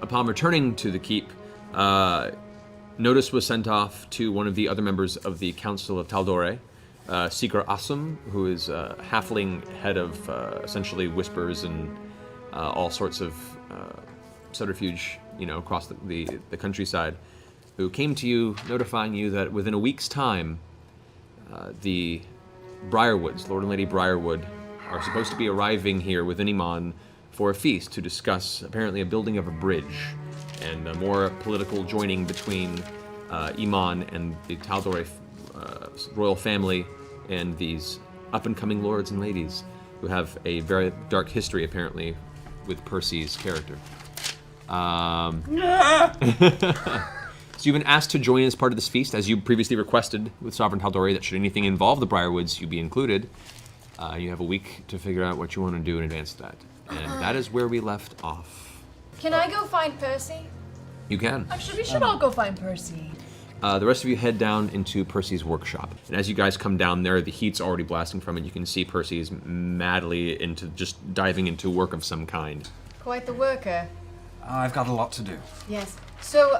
upon returning to the keep, notice was sent off to one of the other members of the Council of Taldore, Seeker Assum, who is a halfling head of essentially whispers and all sorts of subterfuge, across the countryside, who came to you notifying you that within a week's time, the Briarwoods, Lord and Lady Briarwood, are supposed to be arriving here with Emon for a feast to discuss apparently a building of a bridge and a more political joining between Emon and the Taldore royal family and these up-and-coming lords and ladies who have a very dark history, apparently, with Percy's character. So you've been asked to join as part of this feast, as you previously requested with Sovereign Taldore, that should anything involve the Briarwoods, you be included. You have a week to figure out what you want to do in advance of that. And that is where we left off. Can I go find Percy? You can. Actually, we should all go find Percy. The rest of you head down into Percy's workshop. And as you guys come down there, the heat's already blasting from it. You can see Percy is madly into just diving into work of some kind. Quite the worker. I've got a lot to do. Yes. So,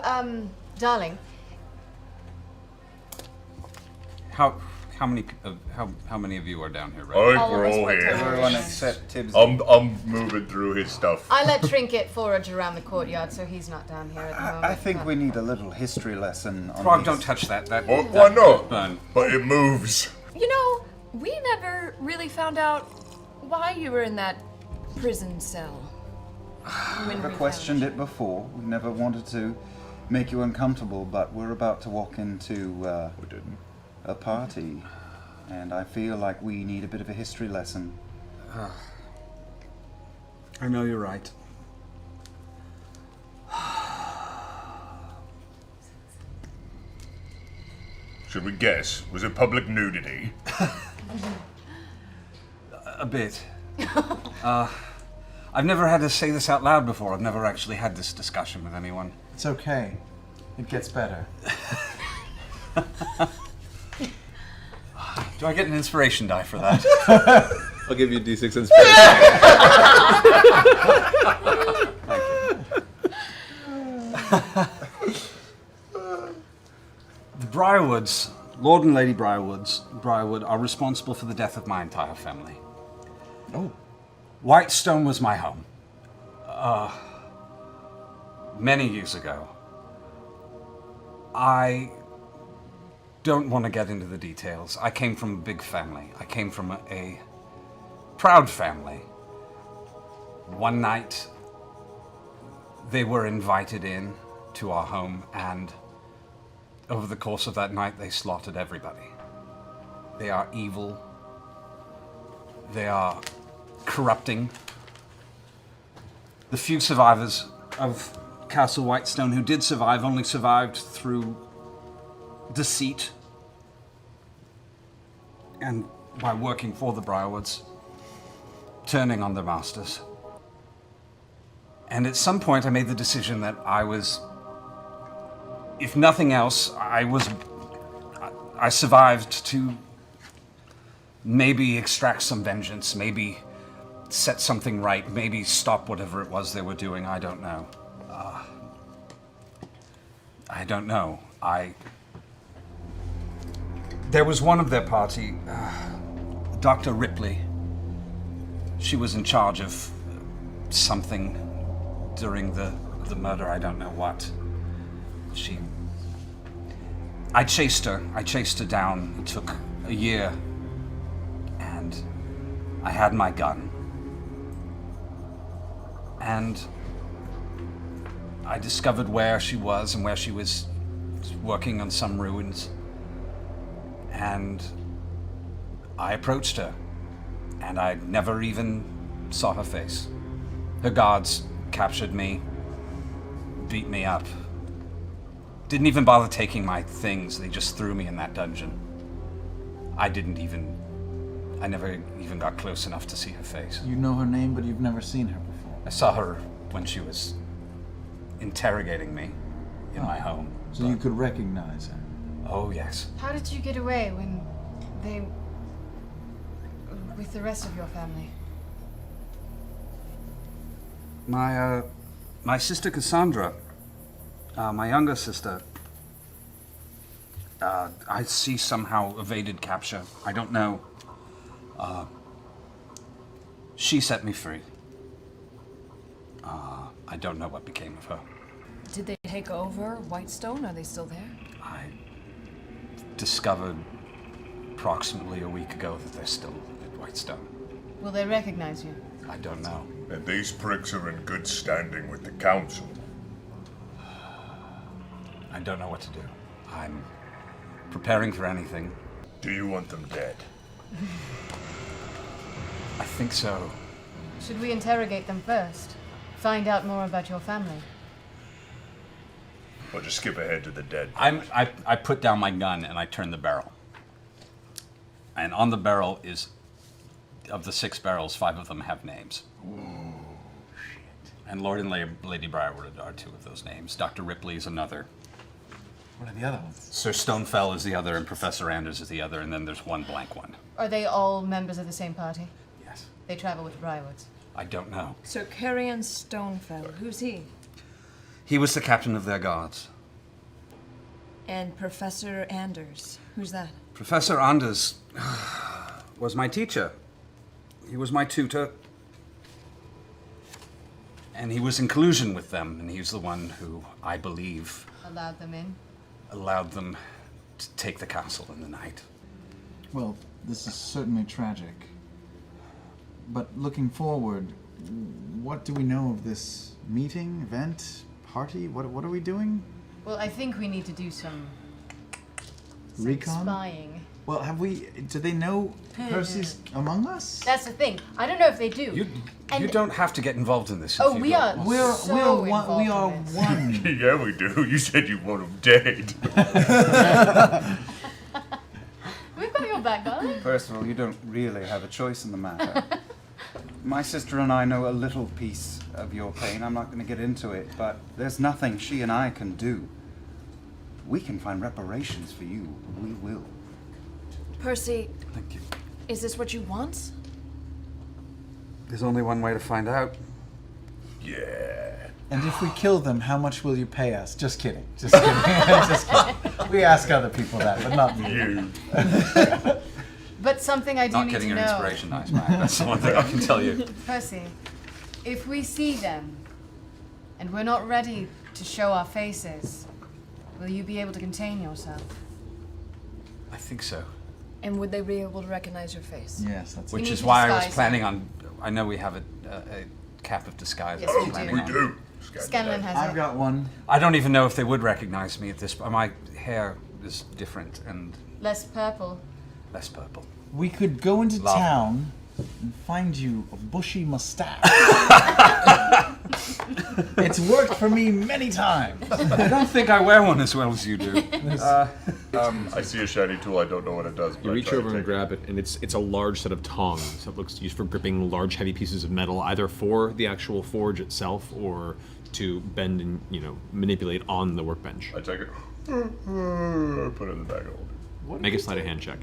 darling. How many of you are down here, I right? think we're all here. Everyone except Tibbs. I'm moving through his stuff. I let Trinket forage around the courtyard, so he's not down here at the moment. I think we need a little history lesson on Grog, these. don't touch that. Why not? Burn. But it moves. We never really found out why you were in that prison cell. We've never questioned it before. We never wanted to make you uncomfortable, but we're about to walk into We didn't. a party, and I feel like we need a bit of a history lesson. I know you're right. Should we guess? Was it public nudity? A bit. I've never had to say this out loud before. I've never actually had this discussion with anyone. It's okay. It gets better. Do I get an inspiration die for that? I'll give you a D6 inspiration. The Briarwoods, Lord and Lady Briarwood, are responsible for the death of my entire family. Oh. Whitestone was my home. Many years ago. I don't want to get into the details. I came from a big family. I came from a proud family. One night, they were invited in to our home, and over the course of that night, they slaughtered everybody. They are evil. They are corrupting. The few survivors of Castle Whitestone who did survive only survived through deceit and by working for the Briarwoods, turning on their masters. And at some point I made the decision that I was, if nothing else, I survived to maybe extract some vengeance, maybe set something right, maybe stop whatever it was they were doing. I don't know. I don't know. There was one of their party, Dr. Ripley. She was in charge of something during the murder. I don't know what. I chased her down. It took a year, and I had my gun. And I discovered where she was and where she was working on some ruins. And I approached her, and I never even saw her face. Her guards captured me, beat me up. Didn't even bother taking my things, they just threw me in that dungeon. I never even got close enough to see her face. You know her name, but you've never seen her before. I saw her when she was interrogating me in my home. So you could recognize her? Oh, yes. How did you get away when they... with the rest of your family? My My sister Cassandra, my younger sister, I see somehow evaded capture. I don't know. She set me free. I don't know what became of her. Did they take over Whitestone? Are they still there? I discovered approximately a week ago that they're still at Whitestone. Will they recognize you? I don't know. And these pricks are in good standing with the council. I don't know what to do. I'm preparing for anything. Do you want them dead? I think so. Should we interrogate them first? Find out more about your family. Or just skip ahead to the dead? I put down my gun and I turn the barrel. And on the barrel is, of the 6 barrels, 5 of them have names. Ooh, shit. And Lord and Lady Briarwood are 2 of those names. Dr. Ripley is another. What are the other ones? Sir Stonefell is the other, and Professor Anders is the other, and then there's one blank one. Are they all members of the same party? Yes. They travel with Briarwoods. I don't know. So Carrion Stonefell, who's he? He was the captain of their guards. And Professor Anders, who's that? Professor Anders was my teacher. He was my tutor. And he was in collusion with them, and he's the one who, I believe, Allowed them in? allowed them to take the castle in the night. Well, this is certainly tragic. But looking forward, what do we know of this meeting, event, party? What are we doing? Well, I think we need to do some Recon? spying. Well, have we? Do they know Percy's among us? That's the thing. I don't know if they do. You And- don't have to get involved in this. Oh, if you we don't are. want. So We are involved in this. one. Yeah, we do. You said you want them dead. We've got your back, darling. First of all, you don't really have a choice in the matter. My sister and I know a little piece of your pain. I'm not going to get into it, but there's nothing she and I can do. We can find reparations for you. We will. Percy, Thank you. is this what you want? There's only one way to find out. Yeah. And if we kill them, how much will you pay us? Just kidding. Just kidding. Just kidding. We ask other people that, but not you. You. But something I do Not need getting to your know. inspiration nice back. That's the one thing I can tell you. Percy, if we see them and we're not ready to show our faces, will you be able to contain yourself? I think so. And would they be able to recognize your face? Yes, that's Which need is to why I was disguise planning on. I know we have a cap of disguise. Yes, I was we planning do. We on- do. Scanlan has I've it. got one. I don't even know if they would recognize me at this point. My hair is different and Less purple. less purple. We could go into Lava. town and find you a bushy mustache. It's worked for me many times. I don't think I wear one as well as you do. I see a shiny tool. I don't know what it does. but You I reach try to over and take grab it, and it's a large set of tongs that looks used for gripping large, heavy pieces of metal, either for the actual forge itself or to bend and manipulate on the workbench. I take it. Put it in the bag of holding. Make a sleight of hand check.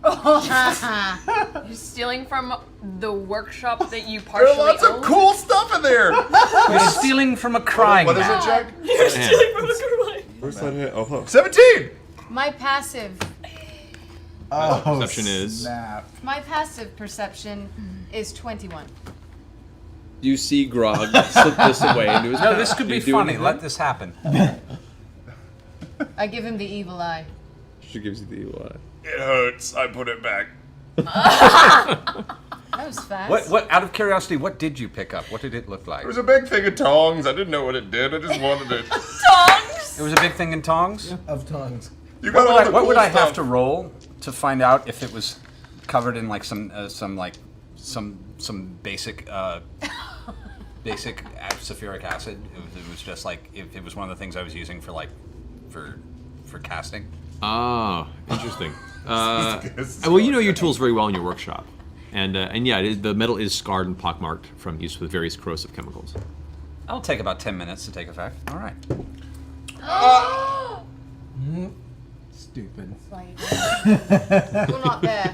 You're stealing from the workshop that you There partially are lots own? of cool stuff in there. You're stealing from a crying What is man. it, Jack? You're stealing from the garage. Where's that hit? Oh, 17. My passive Oh, Perception is. snap. My passive perception is 21. You see Grog slip this away into his No, pouch. this could Do be you do funny. anything? Let this happen. I give him the evil eye. She gives you the evil eye. It hurts. I put it back. That was fast. What? Out of curiosity, what did you pick up? What did it look like? It was a big thing of tongs. I didn't know what it did. I just wanted it. Tongs! It was a big thing in tongs. Of tongues. You got all the What would cool I have stuff. to roll to find out if it was covered in like some basic basic sulfuric acid? It was just like if it was one of the things I was using for casting. Ah, interesting. Well, you know your tools very well in your workshop, and yeah, the metal is scarred and pockmarked from use with various corrosive chemicals. That'll take about 10 minutes to take effect. All right. Stupid. We're not there.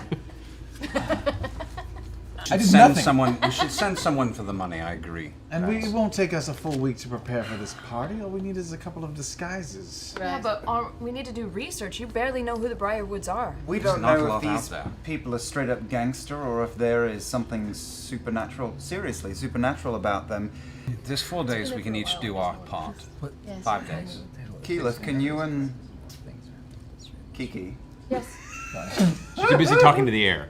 I did Send nothing. someone. We should send someone for the money. I agree. And it won't take us a full week to prepare for this party. All we need is a couple of disguises. Yeah, but we need to do research. You barely know who the Briarwoods are. We There's don't not a know lot if out these there. people are straight up gangster or if there is something supernatural, seriously supernatural about them. There's 4 days we can each do our part. 5 days. Keyleth, can you and Kiki, Yes. She's too busy talking to the air.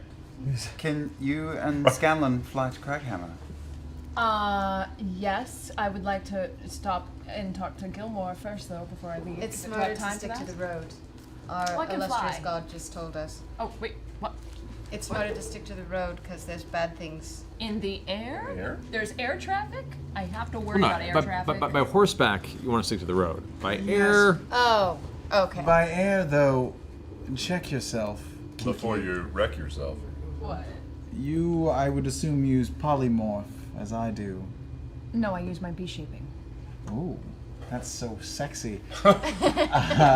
can you and Scanlan fly to Kraghammer? Yes. I would like to stop and talk to Gilmore first, though, before I leave. It's Do I smarter have to time stick for to that? the road. Our Well, I can illustrious fly. god just told us. Oh, wait. What? It's smarter to stick to the road because there's bad things. In the air? Air? There's air traffic? I have to worry No, about air but, traffic. but by horseback, you want to stick to the road. By air, Oh, okay. By air, though, check yourself. Kiki. Before you wreck yourself. What? You, I would assume, use polymorph, as I do. No, I use my bee shaping. Ooh, that's so sexy. Of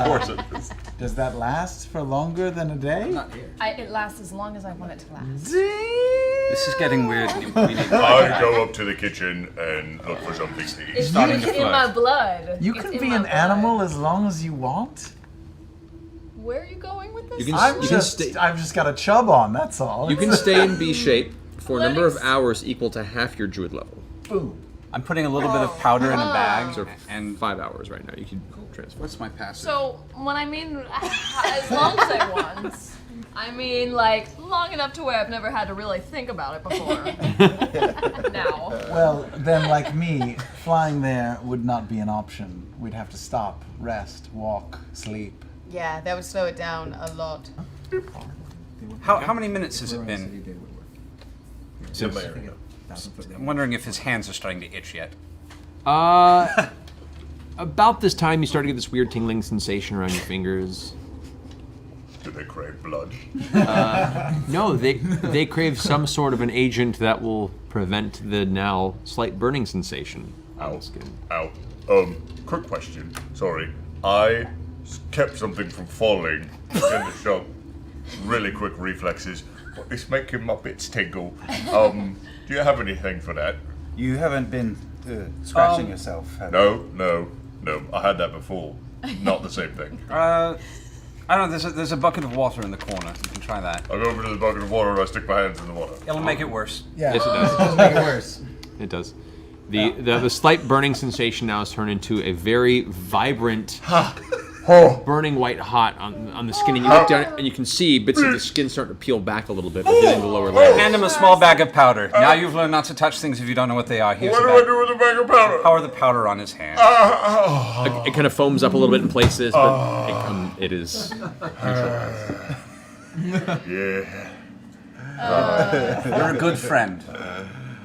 course it is. Does that last for longer than a day? It lasts as long as I want it to last. This is getting weird. We need I'd go up to the kitchen and look for something to eat. It's starting to in my flirt. blood. You It's can in be my an blood. animal as long as you want. Where are you going with this? you can, I've you can just, stay. I've just got a chub on. That's all. You can stay in B shape for a Let number of us- hours equal to half your druid level. Boom. I'm putting a little bit of powder in a bag, So and 5 hours right now. You can transfer. what's my passive? So, when I mean as long as I want, I mean like long enough to where I've never had to really think about it before. Now. Well, then, like me, flying there would not be an option. We'd have to stop, rest, walk, sleep. Yeah, that would slow it down a lot. How many minutes has it been? Hilarious. I'm wondering if his hands are starting to itch yet. About this time, you start to get this weird tingling sensation around your fingers. Do they crave blood? No, they crave some sort of an agent that will prevent the now slight burning sensation on the skin. Ow. Quick question. Sorry. I kept something from falling in the shop. Really quick reflexes. It's making my bits tingle. Do you have anything for that? You haven't been scratching yourself, have you? No. I had that before. Not the same thing. I don't know. There's a bucket of water in the corner. You can try that. I go over to the bucket of water and I stick my hands in the water. It'll make it worse. Yeah. Yes, it does. It does make it worse. It does. The slight burning sensation now has turned into a very vibrant, burning white hot on the skin, and you look down and you can see bits of the skin starting to peel back a little bit, hitting the lower layer. Hand him a small bag of powder. Now you've learned not to touch things if you don't know what they are. Here's What a do I bag. do with the bag of powder? Pour the powder on his hand. It kind of foams up a little bit in places, but it is. Yeah. You're a good friend.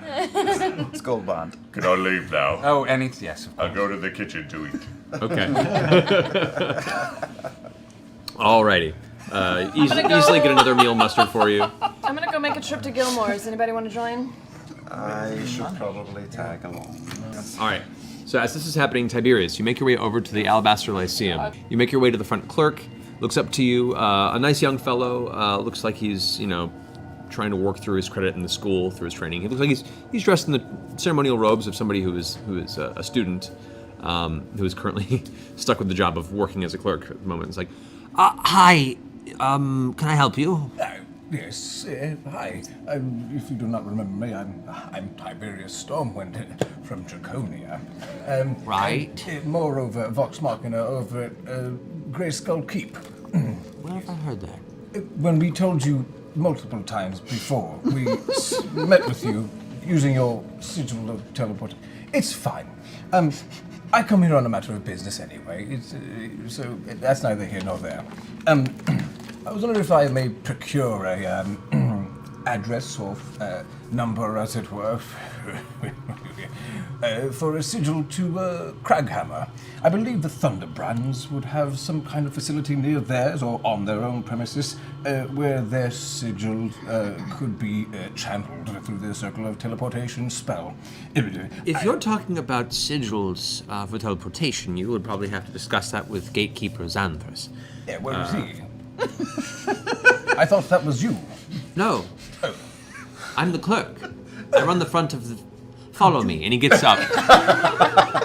It's gold bond. Can I leave now? Oh, yes. I'll go to the kitchen to eat. Okay. Alrighty. Easily get another meal mustered for you. I'm gonna go make a trip to Gilmore's. Anybody want to join? I should probably tag along. All right. So as this is happening, Tiberius, you make your way over to the Alabaster Lyceum. You make your way to the front clerk. Looks up to you. A nice young fellow. Looks like he's trying to work through his credit in the school, through his training. He looks like he's dressed in the ceremonial robes of somebody who is a student, who is currently stuck with the job of working as a clerk at the moment. It's like, hi. Can I help you? Yes, hi. If you do not remember me, I'm Tiberius Stormwind from Draconia. Right. And, moreover, Vox Machina over at Grey Skull Keep. Where have I heard that? When we told you multiple times before, we met with you using your sigil of teleport. It's fine. I come here on a matter of business anyway, so that's neither here nor there. I was wondering if I may procure a address or number, as it were, for a sigil to Kraghammer. I believe the Thunderbrands would have some kind of facility near theirs or on their own premises where their sigil could be channeled through the circle of teleportation spell. If you're talking about sigils for teleportation, you would probably have to discuss that with Gatekeeper Xanthus. Yeah, where is he? I thought that was you. No. I'm the clerk. I run the front of the... Follow me. And he gets up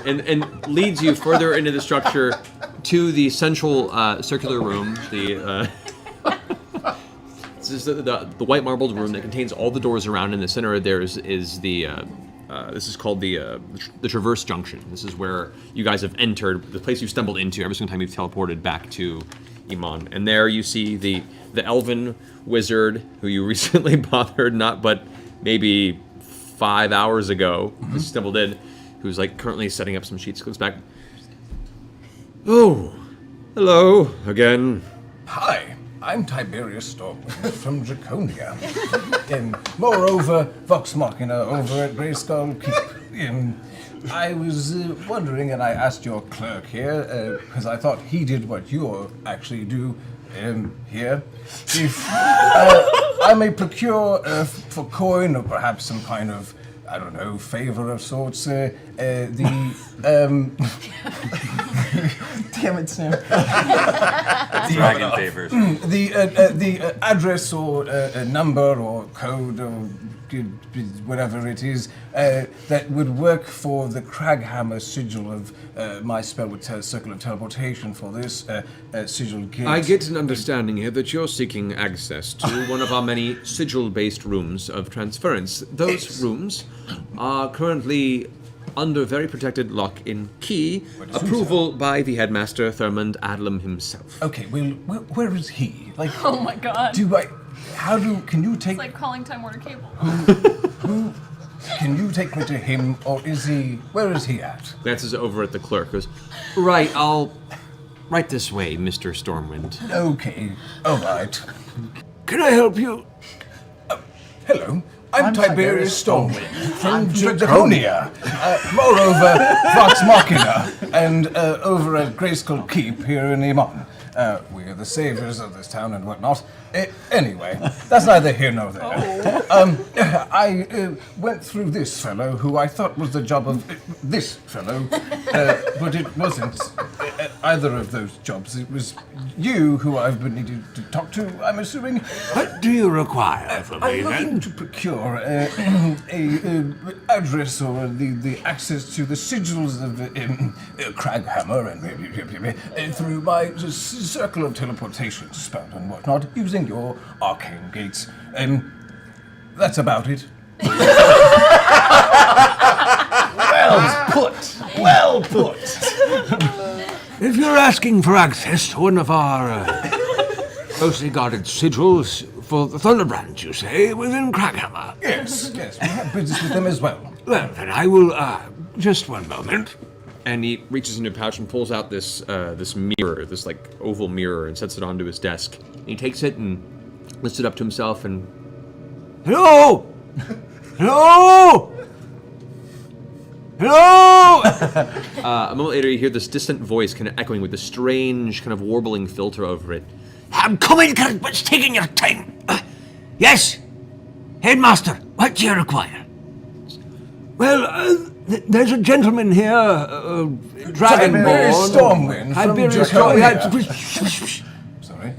and leads you further into the structure to the central circular room. This is the white marbled room that contains all the doors around. In the center there is the... this is called the Traverse Junction. This is where you guys have entered, the place you stumbled into every single time you've teleported back to Emon. And there you see the elven wizard who you recently bothered, not but maybe 5 hours ago, just stumbled in, who's like currently setting up some sheets. Comes back. Oh, hello again. Hi, I'm Tiberius Stormwind from Draconia. Moreover, Vox Machina over at Greyskull Keep. I was wondering, and I asked your clerk here, because I thought he did what you actually do here. If I may procure for coin or perhaps some kind of, I don't know, favor of sorts, Damn it, Sam. Dragon favors. The address or number or code or whatever it is that would work for the Kraghammer sigil of my spell with Circle of Teleportation for this sigil gate. I get an understanding here that you're seeking access to one of our many sigil-based rooms of transference. Those rooms are currently under very protected lock and key, approval by the headmaster, Thurmond Adlam himself. Okay, well, where is he? Like, Oh my god. can you take... It's like calling Time Warner Cable. Can you take me to him, or is he... Where is he at? Glances over at the clerk, goes, right, I'll... Right this way, Mr. Stormwind. Okay, all right. Can I help you? Hello, I'm Tiberius Stormwind from Draconia. Moreover, Vox Machina, and over at Greyskull Keep here in Emon. We're the saviors of this town and whatnot. Anyway, that's neither here nor there. I went through this fellow, who I thought was the job of this fellow, but it wasn't either of those jobs. It was you who I've been needing to talk to, I'm assuming. What do you require from me, I'm looking to procure a address or the access to the sigils of Kraghammer and through my Circle of Teleportation spell and whatnot, using your arcane gates. That's about it. Well put. If you're asking for access to one of our closely guarded sigils for the Thunderbrand, you say, within Kraghammer? Yes, we have business with them as well. Well, then I will, just one moment. And he reaches into a pouch and pulls out this mirror, this like oval mirror, and sets it onto his desk. And he takes it and lifts it up to himself and... Hello! Hello! Hello! A moment later, you hear this distant voice kind of echoing with this strange kind of warbling filter over it. I'm coming, Kirk, but it's taking your time. Yes? Headmaster, what do you require? Well, there's a gentleman here, Dragonborn. Stormwind from Draconia. Sorry.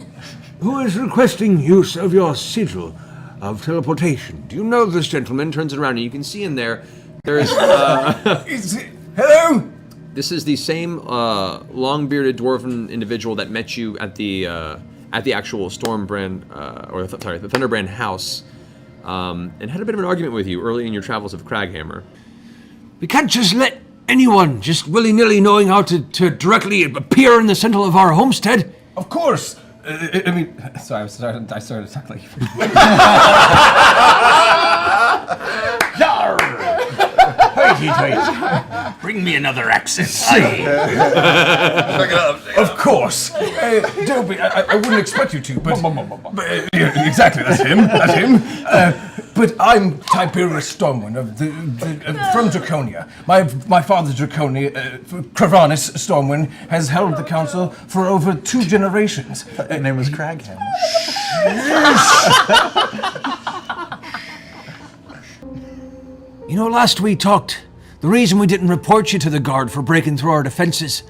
Who is requesting use of your sigil of teleportation. Do you know this gentleman? Turns it around and you can see in there, there's... Hello? This is the same long-bearded dwarven individual that met you at the actual Stormbrand, the Thunderbrand house, and had a bit of an argument with you early in your travels of Kraghammer. We can't just let anyone just willy-nilly knowing how to directly appear in the center of our homestead. Of course. I mean, sorry, I started to talk like... Bring me another accent. Of course. Don't be. I wouldn't expect you to, but yeah, exactly. That's him. But I'm Tiberius Stormwind from Draconia. My father, Kravanis Stormwind, has held the council for over 2 generations. His name was Kraghammer. You know, last we talked, the reason we didn't report you to the guard for breaking through our defenses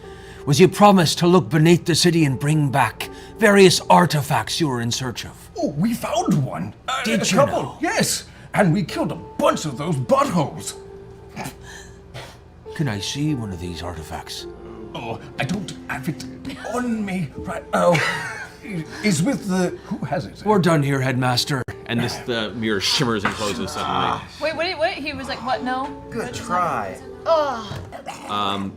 was you promised to look beneath the city and bring back various artifacts you were in search of. Oh, we found one. Did a you couple. know? Yes. and we killed a bunch of those buttholes. Can I see one of these artifacts? Oh, I don't have it on me right now. It's with the... Who has it? We're done here, Headmaster. And the mirror shimmers and closes suddenly. Wait. He was like, what? No? Good try. Are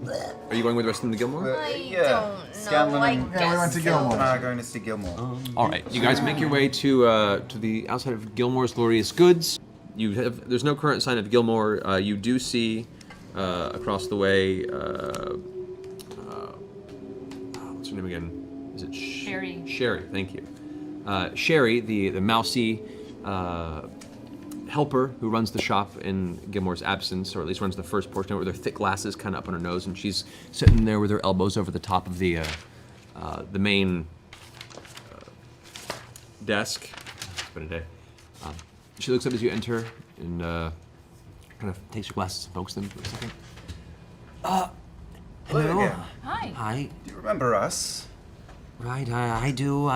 you going with the rest of them to Gilmore? Yeah. Scanlan and Yeah, we went to Gilmore. and I are going to see Gilmore. All right, you guys make your way to the outside of Gilmore's Glorious Goods. There's no current sign of Gilmore. You do see across the way. What's her name again? Is it Sherry. Sherry, thank you. Sherry, the mousy helper who runs the shop in Gilmore's absence, or at least runs the first portion of it, with her thick glasses kind of up on her nose, and she's sitting there with her elbows over the top of the main desk. It's been a day. She looks up as you enter and kind of takes her glasses and pokes them for a second. Hello again. Hi. Hi. Do you remember us? Right, I do.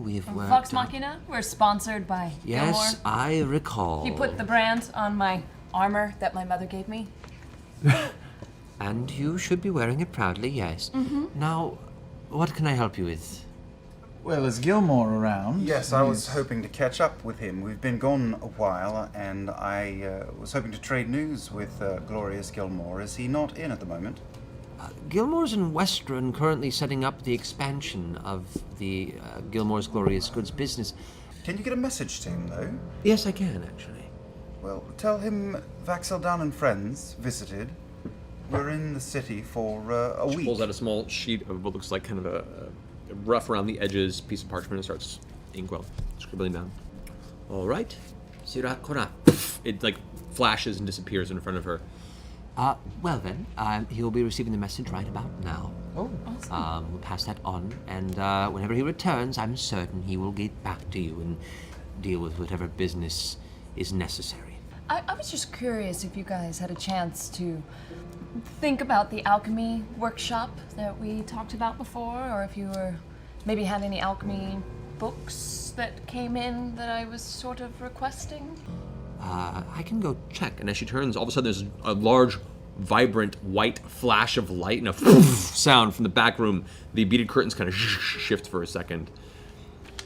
We've worked. Vox Machina? We're sponsored by Yes, Gilmore. I recall. He put the brand on my armor that my mother gave me. And you should be wearing it proudly, yes. Now, what can I help you with? Well, is Gilmore around? Yes, I was hoping to catch up with him. We've been gone a while, and I was hoping to trade news with Glorious Gilmore. Is he not in at the moment? Gilmore's in Westron, currently setting up the expansion of the Gilmore's Glorious Goods business. Can you get a message to him, though? Yes, I can, actually. Well, tell him Vaxeldown and friends visited. We're in the city for a She week. pulls out a small sheet of what looks like kind of a rough around the edges piece of parchment and starts inkwell scribbling down. All right, Sirakora. It like flashes and disappears in front of her. Well then, he will be receiving the message right about now. Oh, awesome. We'll pass that on, and whenever he returns, I'm certain he will get back to you and deal with whatever business is necessary. I was just curious if you guys had a chance to think about the alchemy workshop that we talked about before, or if you were maybe had any alchemy books that came in that I was sort of requesting. I can go check. And as she turns, all of a sudden there's a large, vibrant, white flash of light and a sound from the back room. The beaded curtains kind of shift for a second.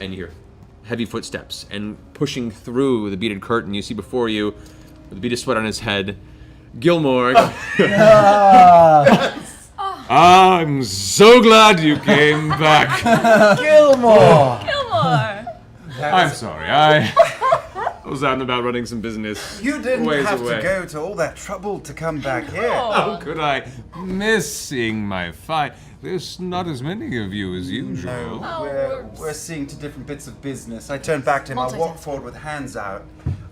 And you hear heavy footsteps. And pushing through the beaded curtain, you see before you, with the beaded sweat on his head, Gilmore. I'm so glad you came back. Gilmore! Gilmore! I'm sorry, I was out and about running some business. You didn't ways have away. to go to all that trouble to come back here. How could I miss seeing my fight? There's not as many of you as usual. No, we're seeing two different bits of business. I turn back to him, I walk forward with hands out.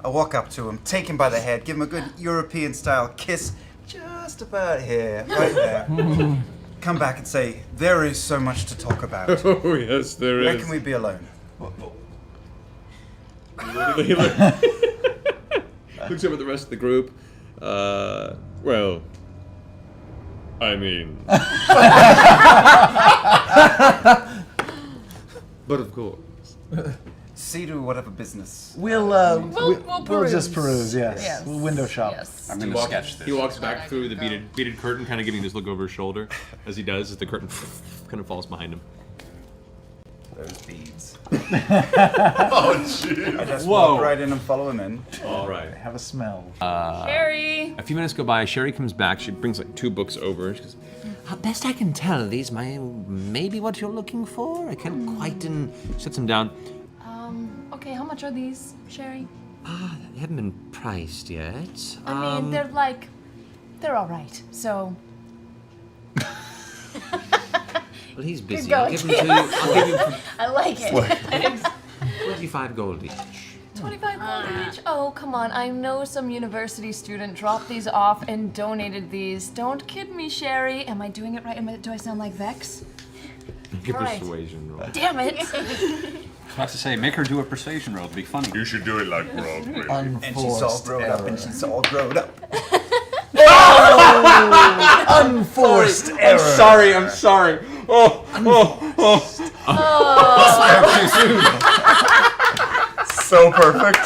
I walk up to him, take him by the head, give him a good European-style kiss, just about here, right there. Come back and say, there is so much to talk about. Oh, yes, there is. Where can we be alone? He looks up at the rest of the group. Well, I mean. But of course. See to whatever business. We'll just peruse, yes. Yes. We'll window shop. Yes. I'm going to sketch this. He walks back through the beaded curtain, kind of giving this look over his shoulder. As he does, as the curtain kind of falls behind him. Those beads. Oh, jeez. I just Whoa. walk right in and follow him in. All right. Have a smell. Sherry! A few minutes go by. Sherry comes back. She brings like 2 books over. She goes, Best I can tell, these may be what you're looking for. I can't quite. sets them down. Okay, how much are these, Sherry? They haven't been priced yet. I mean, they're all right, so... Well, he's busy. Keep I'll going. give them to you. I'll give you I like it. 25 gold each. 25 gold each? Oh, come on. I know some university student dropped these off and donated these. Don't kid me, Sherry. Am I doing it right? Do I sound like Vex? Give Right. persuasion roll. Damn it. I was about to say, make her do a persuasion roll. It'd be funny. You should do it like Grog, really. And she's all grown up, and she's all grown up. Unforced error. I'm sorry. so perfect.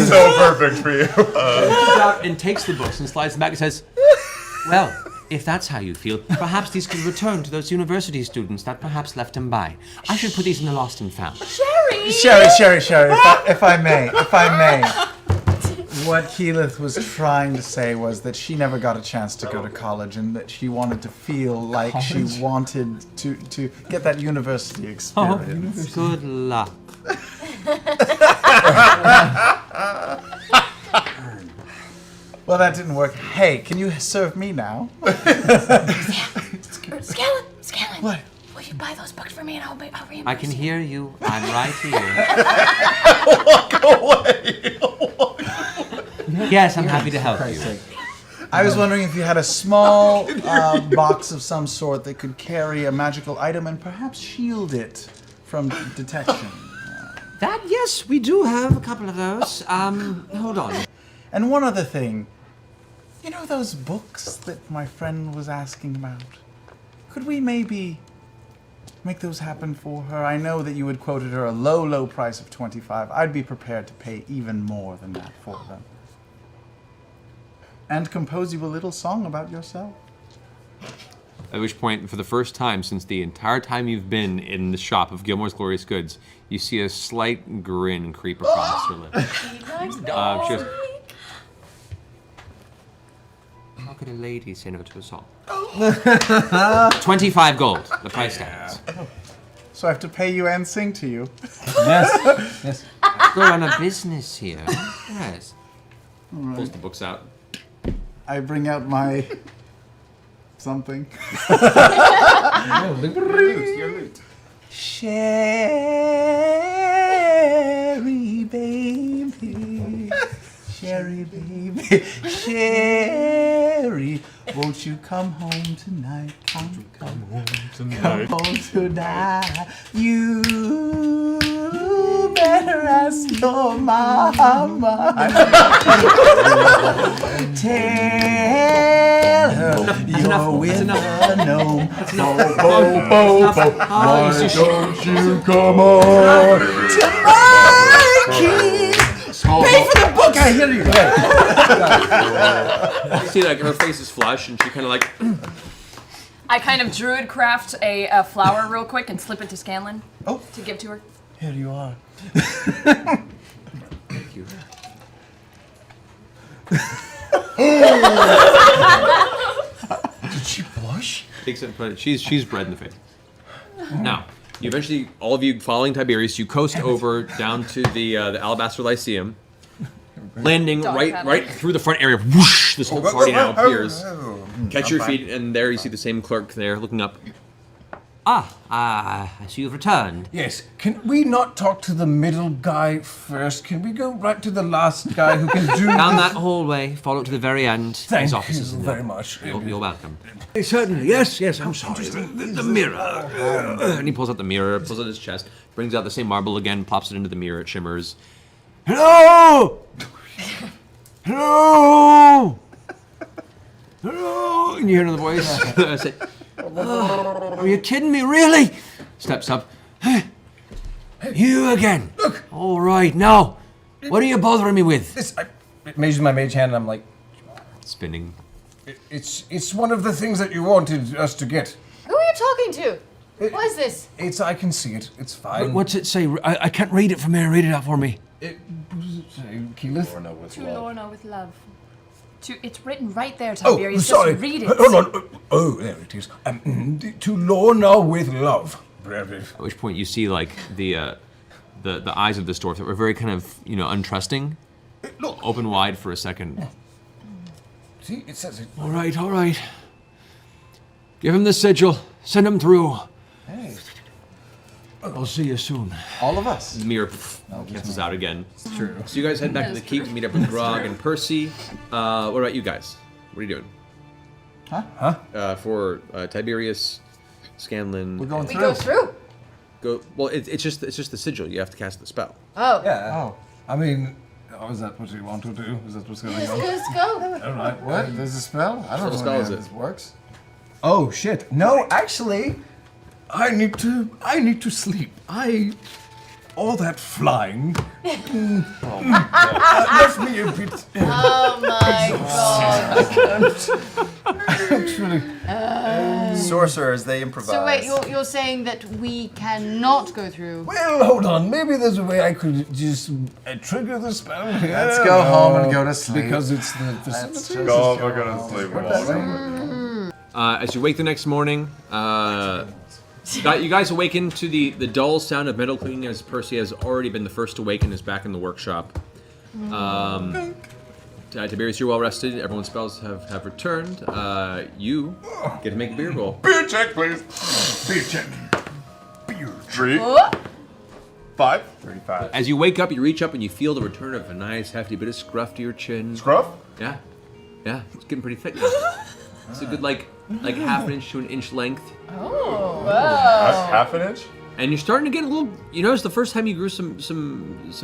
So perfect for you. He comes out and takes the books and slides them back and says, well, if that's how you feel, perhaps these could return to those university students that perhaps left them by. I should put these in the lost and found. Sherry, if I may. What Keyleth was trying to say was that she never got a chance to go to college and that she wanted to feel like she wanted to get that university experience. Good luck. Well, that didn't work. Hey, can you serve me now? Scanlan. What? Will you buy those books for me and I'll reimburse I can hear you. I'm right here. Walk away. Yes, I'm happy to help you. I was wondering if you had a small box of some sort that could carry a magical item and perhaps shield it from detection. That, yes, we do have a couple of those. Hold on. And one other thing. You know those books that my friend was asking about? Could we maybe make those happen for her? I know that you had quoted her a low price of 25. I'd be prepared to pay even more than that for them. And compose you a little song about yourself. At which point, for the first time since the entire time you've been in the shop of Gilmore's Glorious Goods, you see a slight grin creep across her lips. She goes, how could a lady say no to a song? 25 gold, the price stands. So I have to pay you and sing to you. Yes. Go run a business here. Yes. Pulls the books out. I bring out my something. Sherry baby, Sherry baby, Sherry, won't you come home tonight? Come home tonight. You better ask your mama. Tell her you're with a gnome. Why don't you come on? To my key. Pay for the book. I hear you. You see, like, her face is flush, and she kind of like, I kind of druid craft a flower real quick and slip it to Scanlan to give to her. Here you are. thank you. Did she blush? Takes it, but she's red in the face. Now, you eventually, all of you following Tiberius, you coast over down to the Alabaster Lyceum, landing right through the front area. Whoosh! This whole party now appears. Catch your feet, and there you see the same clerk there looking up. I see you've returned. Yes. Can we not talk to the middle guy first? Can we go right to the last guy who can do Down this? that hallway, follow to the very end. Thank His you office is in very there. much. You're welcome. Certainly, yes, I'm sorry. The mirror. And he pulls out the mirror, pulls out his chest, brings out the same marble again, pops it into the mirror, it shimmers. Hello! Hello! Hello! And you hear another voice. I say, Are you kidding me, really? steps up. You again? Look. All right, now, what are you bothering me with? This, I measure my mage hand and I'm like, Spinning. it's one of the things that you wanted us to get. Who are you talking to? What is this? It's, I can see it. It's fine. What's it say? I can't read it from here. Read it out for me. Keyleth? To Lorna with love. It's written right there, Oh, Tiberius. sorry. Just read it. Hold on. Oh, there it is. To Lorna with love. At which point you see like the eyes of this dwarf that were very kind of untrusting, Look. open wide for a second. See, it says it. All right. Give him the sigil. Send him through. Hey. I'll see you soon. All of us. The mirror cancels out again. It's true. So you guys head back to the keep to meet up with Grog and Percy. What about you guys? What are you doing? Huh? For Tiberius, Scanlan. We're going We through. go through. Go. Well, it's just the sigil. You have to cast the spell. Oh. Yeah. Oh. I mean, is that what you want to do? Is that what's going on? Let's go. All right. What? There's a spell? I don't What know spell how is it? this works. Oh shit! No, actually, I need to sleep. all that flying left me a bit. Oh my god. Actually, Sorcerers, they improvise. So wait, you're saying that we cannot go through? well, hold on. Maybe there's a way I could just trigger the spell here. Let's go home and go to sleep. Because it's the facility. Go, we're gonna sleep. As you wake the next morning, you guys awaken to the dull sound of metal clicking as Percy has already been the first to wake and is back in the workshop. Tiberius, you're well rested. Everyone's spells have returned. You get to make a beer roll. Beer check, please. Beer check. Beer. 3. 5. 35. As you wake up, you reach up and you feel the return of a nice hefty bit of scruff to your chin. Scruff? Yeah, it's getting pretty thick now. It's a good like half an inch to an inch length. Oh, That's wow. half an inch? And you're starting to get a little. You notice the first time you grew some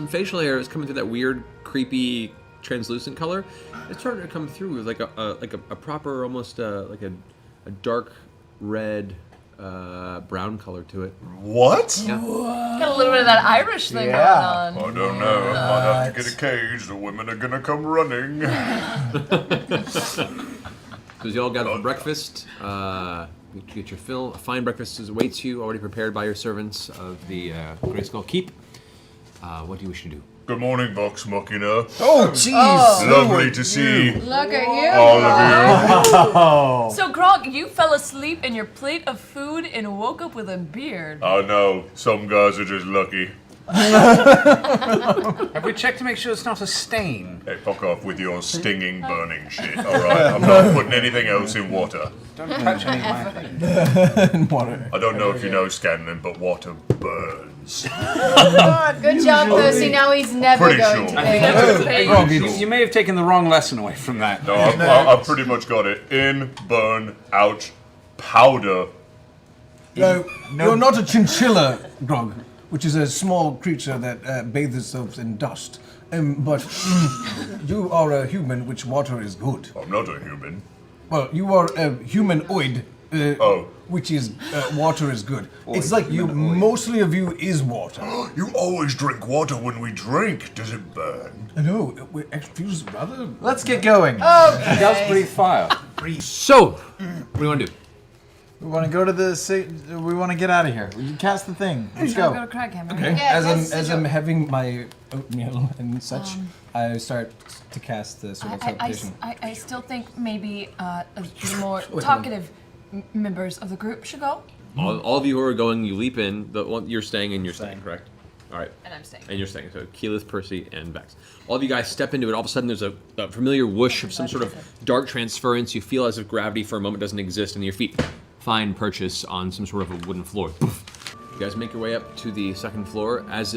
facial hair is coming through that weird, creepy, translucent color. It's starting to come through with like a proper, almost like a dark red, brown color to it. What? Yeah. Got a little bit of that Irish thing going I on. don't know. I might have to get a cage. The women are gonna come running. Because you all got breakfast. You get your fill. A fine breakfast awaits you, already prepared by your servants of the Grayskull Keep. What do you wish to do? Good morning, Vox Machina. Oh, jeez. Lovely to see Look at you. all of you. So, Grog, you fell asleep in your plate of food and woke up with a beard. I know, some guys are just lucky. Have we checked to make sure it's not a stain? Hey, fuck off with your stinging, burning shit, alright? I'm not putting anything else in water. Don't touch any of my things. Water. I don't know if you know, Scanlan, but water burns. Good job, Percy. Now he's never Pretty going sure. to pay. Grog, you may have taken the wrong lesson away from that. No, I've pretty much got it. In, burn, out, powder. No, you're not a chinchilla, Grog, which is a small creature that bathes itself in dust. But you are a human, which water is good. I'm not a human. Well, you are a humanoid, Oh. which is water is good. It's like you, mostly of you is water. You always drink water when we drink. Does it burn? No, it feels rather. Let's get going. It does breathe fire. So, what do you want to do? We want to go to the. We want to get out of here. We can cast the thing. Let's Go go. to Kraghammer. Okay. Yeah, as I'm having my oatmeal and such, I start to cast the sort of teleportation. I still think maybe the more talkative members of the group should go. All of you who are going, you leap in. The one you're staying and you're staying, correct? All right. And I'm staying. And you're staying. So Keyleth, Percy, and Vex. All of you guys step into it. All of a sudden, there's a familiar whoosh of some sort of dark transference. You feel as if gravity for a moment doesn't exist, and your feet find purchase on some sort of a wooden floor. You guys make your way up to the second floor. As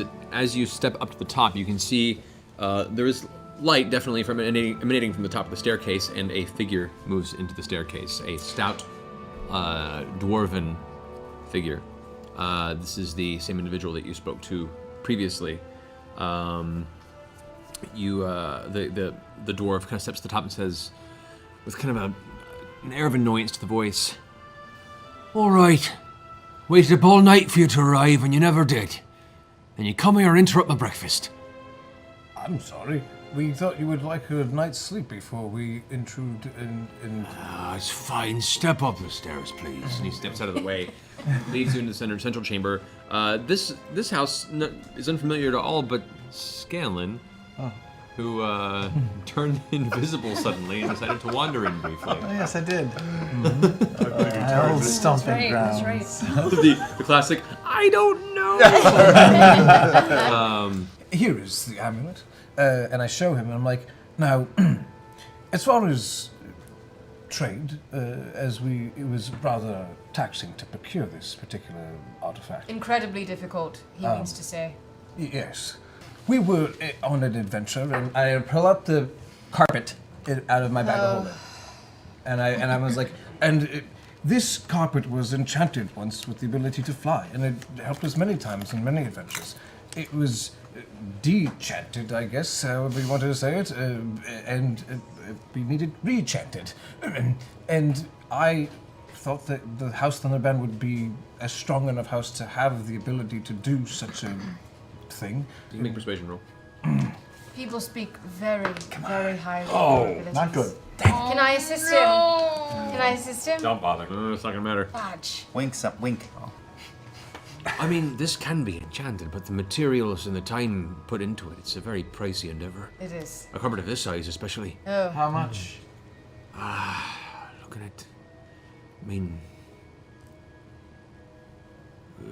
you step up to the top, you can see there is light definitely from emanating from the top of the staircase, and a figure moves into the staircase. A stout, dwarven figure. This is the same individual that you spoke to previously. The dwarf kind of steps to the top and says, with kind of an air of annoyance to the voice, All right. Waited up all night for you to arrive and you never did. And you come here and interrupt my breakfast. I'm sorry. We thought you would like a night's sleep before we intrude in. It's fine. Step up the stairs, please. and he steps out of the way, leads you into the central chamber. This house is unfamiliar to all but Scanlan, who turned invisible suddenly and decided to wander in briefly. Oh, yes, I did. My old stomping grounds. That's the classic, I don't know. Here is the amulet, and I show him, and I'm like, now, as far as trade, it was rather taxing to procure this particular artifact. Incredibly difficult, he means to say. Yes. We were on an adventure, and I pull out the carpet out of my bag of holding. And I was like, this carpet was enchanted once with the ability to fly, and it helped us many times in many adventures. It was dechanted, I guess, however you wanted to say it, and we needed rechanted. And I thought that the House Thunderband would be a strong enough house to have the ability to do such a thing. You can make persuasion roll. People speak very, very highly. Oh, of your abilities. not good. Can I assist him? Can I assist him? Don't bother. It's not gonna matter. Fudge. Wink. I mean, this can be enchanted, but the materials and the time put into it, it's a very pricey endeavor. It is. A carpet of this size, especially. Oh. How much? Looking at, I mean,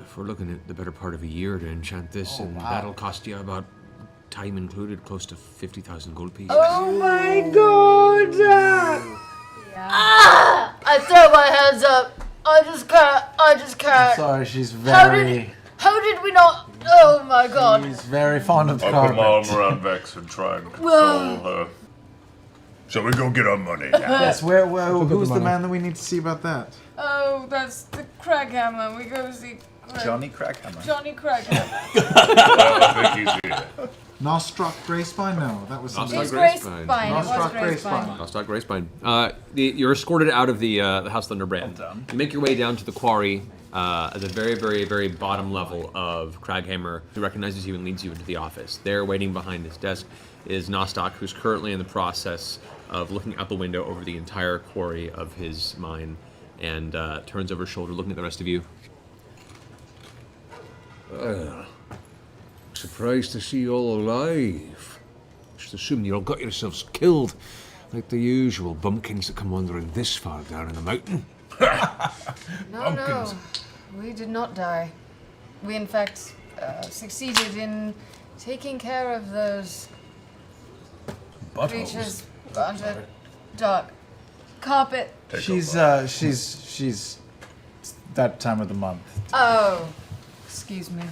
if we're looking at the better part of a year to enchant this, and that'll cost you about, time included, close to 50,000 gold pieces. Oh my god! I throw my hands up. I just can't. Sorry, she's very. How did we not? Oh my god. She's very fond of I'll put my arm carpet. around Vex and try and console her. So we go get our money. Yes, who's the money. man that we need to see about that? Oh, that's the Kraghammer. We go see Johnny Kraghammer. Johnny Kraghammer. I think he's here. Nostoc Greyspine? No, that was something. It's Gracespine. Gracespine. It was Nostoc Gracespine. Greyspine. Stock Gracespine. You're escorted out of the House Thunderbrand. You make your way down to the quarry at the very, very, very bottom level of Kraghammer, who recognizes you and leads you into the office. There, waiting behind his desk, is Nostoc, who's currently in the process of looking out the window over the entire quarry of his mine, and turns over his shoulder, looking at the rest of you. Surprised to see you all alive. Just assumed you all got yourselves killed, like the usual bumpkins that come wandering this far down in the mountain. No, we did not die. We, in fact, succeeded in taking care of those creatures under dark carpet. She's that time of the month. Oh, excuse me.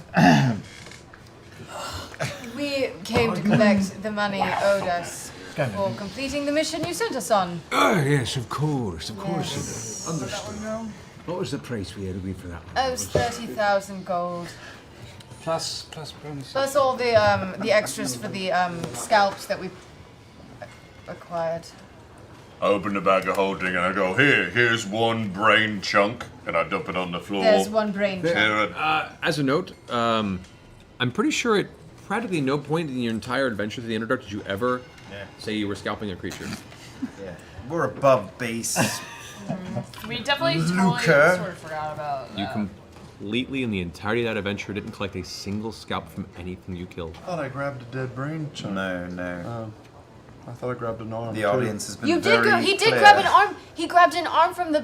We came to collect the money owed us for completing the mission you sent us on. Ah, yes, of course. Yes. Understood. What was the price we had agreed for that one? Oh, it's 30,000 gold. Plus bonus. Plus all the extras for the scalps that we acquired. I open the bag of holding and I go, here's one brain chunk, and I dump it on the floor. There's one brain chunk. Here, As a note, I'm pretty sure at practically no point in your entire adventure through the Underdark did you ever say you were scalping a creature. Yeah. We're above base. We definitely Luca. sort of forgot about You completely, in the entirety of that adventure, didn't collect a single scalp from anything you killed. I thought I grabbed a dead brain chunk. No. I thought I grabbed an arm. The too. audience has been You did very go. He did clear. grab an arm. He grabbed an arm from the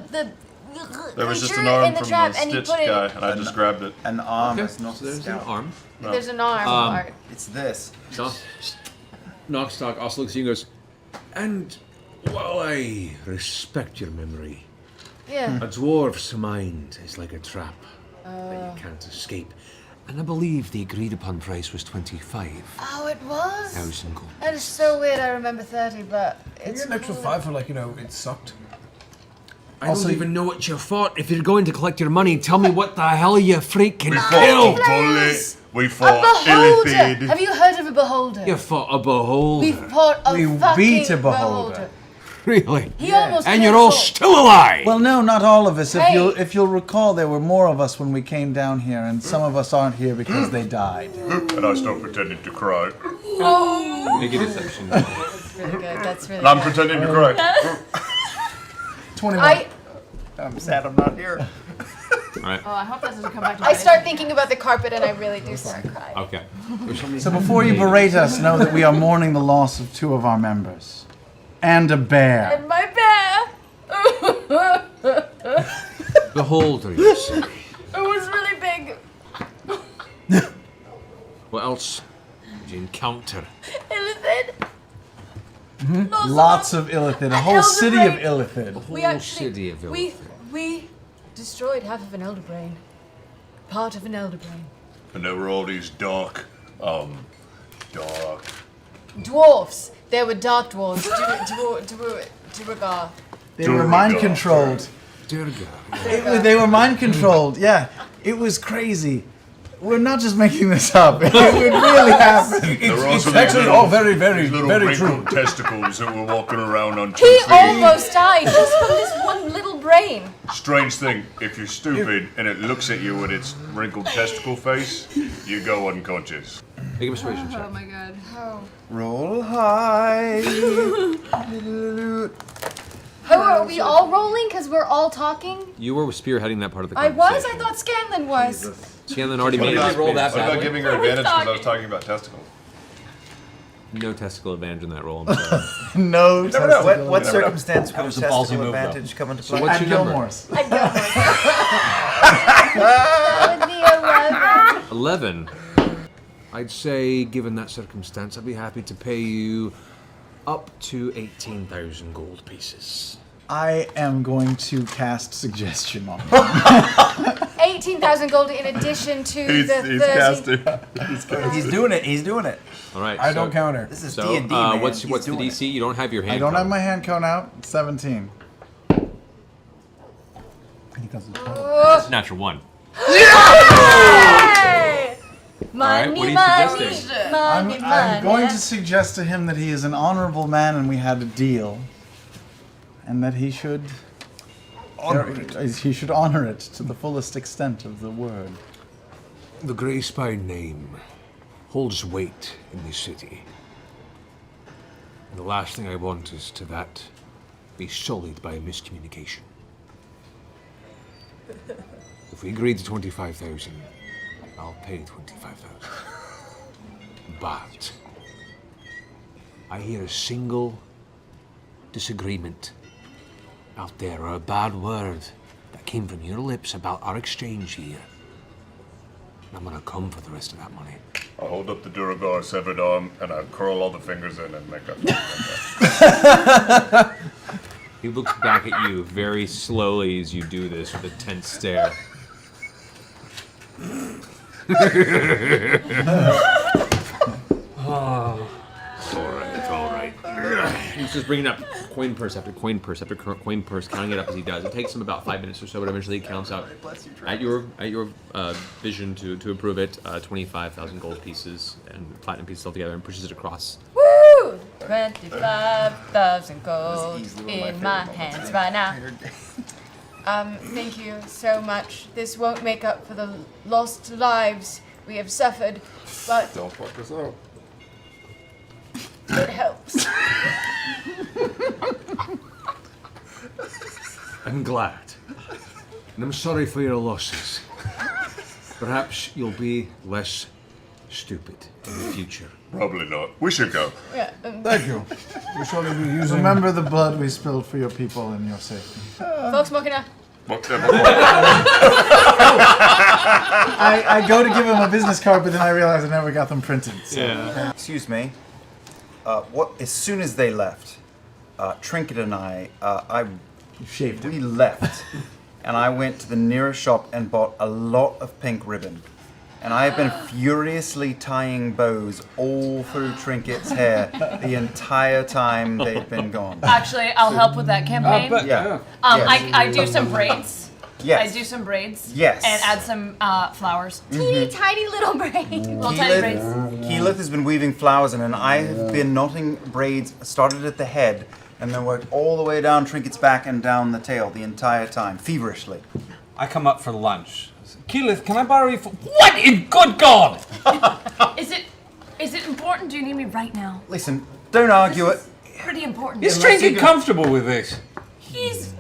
There was just creature an arm in the from trap, the and he stitched put it. guy, and I just grabbed it. An arm Okay, is not so there's a scalp. an arm. No. There's an arm. Art. It's this. Nostoc also looks at you and goes, and while I respect your memory, Yeah. a dwarf's mind is like a trap that you can't escape. And I believe the agreed upon price was 25,000 Oh, it was. gold. That is so weird. I remember 30, but Can you it's get an extra cool. 5 for, like, it sucked? I don't even know what you fought. If you're going to collect your money, tell me what the hell you freaking we killed. fought a bullet. We A fought beholder. Illithid. Have you heard of a beholder? You fought a beholder. We fought a We fucking beat a beholder. Really? He almost. And killed you're all us still alive. Well, no, not all of us. Hey. If you'll recall, there were more of us when we came down here, and some of us aren't here because they died. And I start pretending to cry. Make a deception. That's really good. That's really And I'm good. pretending to cry. 21. I'm sad I'm not here. Oh, I hope that doesn't come back to I start thinking about the carpet, and I really do start crying. Okay. So before you berate us, know that we are mourning the loss of 2 of our members. And a bear. And my bear. Beholder, you say. It was really big. What else did you encounter? Illithid. Lots of Illithid. A whole elder city brain. of Illithid. We Whole actually city of we destroyed half of an elder brain. Part of an elder brain. And there were all these dark. Dwarfs. There were dark dwarves. Duragar. They were mind controlled. Dear God. They were mind controlled. Yeah, it was crazy. We're not just making this up. It really happened. There are also It's actually these all very, very, these little very wrinkled true. testicles that were walking around on 2 He feet. almost died just from this one little brain. Strange thing, if you're stupid and it looks at you with its wrinkled testicle face, you go unconscious. Make a persuasion Oh check. my god. Roll high. Oh, are we all rolling because we're all talking? You were spearheading that part of the I conversation. was? I thought Scanlan was. Scanlan already What made about, it. roll that what about badly? giving her advantage because I was talking about testicles? No testicle advantage in that roll. I'm sorry. No. Never know. What testicle. circumstance would a was a ballsy testicle move, though. advantage come into So play? what's At your number? Gilmore's. That would be 11. 11. I'd say, given that circumstance, I'd be happy to pay you up to 18,000 gold pieces. I am going to cast suggestion on him. 18,000 gold in addition to He's the 30. casting. He's doing it. He's doing it. All right. I don't counter. This is So, D&D, man. what's He's the doing DC? You don't have your hand. I don't have count. my hand cone out. 17. That's natural 1. Money, what are you money, suggesting? money, I'm going money. to suggest to him that he is an honorable man and we had a deal. And that he should he should honor it to the fullest extent of the word. The Grey Spine name holds weight in this city. And the last thing I want is to that be sullied by miscommunication. If we agree to 25,000, I'll pay 25,000. But I hear a single disagreement out there, or a bad word that came from your lips about our exchange here. And I'm gonna come for the rest of that money. I hold up the Duragar severed arm and I curl all the fingers in and make a. He looks back at you very slowly as you do this with a tense stare. It's all right. He's just bringing up coin purse after coin purse after coin purse, counting it up as he does. It takes him about 5 minutes or so, but eventually he counts out at your vision to approve it 25,000 gold pieces and platinum pieces altogether, and pushes it across. Woo! 25,000 gold in my hands right now. Thank you so much. This won't make up for the lost lives we have suffered, but Don't fuck us up. it helps. I'm glad. And I'm sorry for your losses. Perhaps you'll be less stupid in the future. Probably not. We should go. Yeah, Thank you. We shall be using. Remember the blood we spilled for your people and your safety. Vox Machina. I go to give him a business card, but then I realize I never got them printed. So. Yeah. Excuse me. As soon as they left, Trinket and I Shaved we him. left, and I went to the nearest shop and bought a lot of pink ribbon. And I have been furiously tying bows all through Trinket's hair the entire time they've been gone. Actually, I'll help with that campaign. Yeah. I do some braids. Yes. I do some braids. Yes. And add some flowers. Teeny tiny little brain. Little tiny braids. Keyleth has been weaving flowers in, and I have been knotting braids, started at the head, and then worked all the way down Trinket's back and down the tail the entire time, feverishly. I come up for lunch. Keyleth, can I borrow you for... What in good God? Is it important? Do you need me right now? Listen, don't argue it. Pretty important. Is Trinket comfortable with this? He's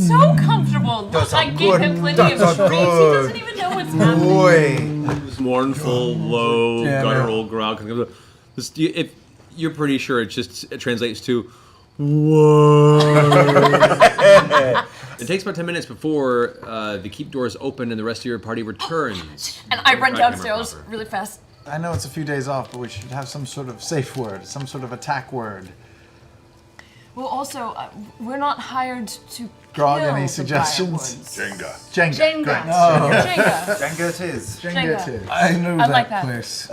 so comfortable. Look, I gave him plenty of treats. He doesn't even know what's happening. Boy. This mournful, low, Yeah, guttural growl. If you're pretty sure it translates to "Whoa." It takes about 10 minutes before the keep doors open and the rest of your party returns. And I run Kraghammer downstairs proper. really fast. I know it's a few days off, but we should have some sort of safe word, some sort of attack word. Well, also, we're not hired to Grog, kill any the suggestions? Jenga. Jenga. Jenga. Great. Jenga. Jenga it is. Jenga it is. I know I that like that. place.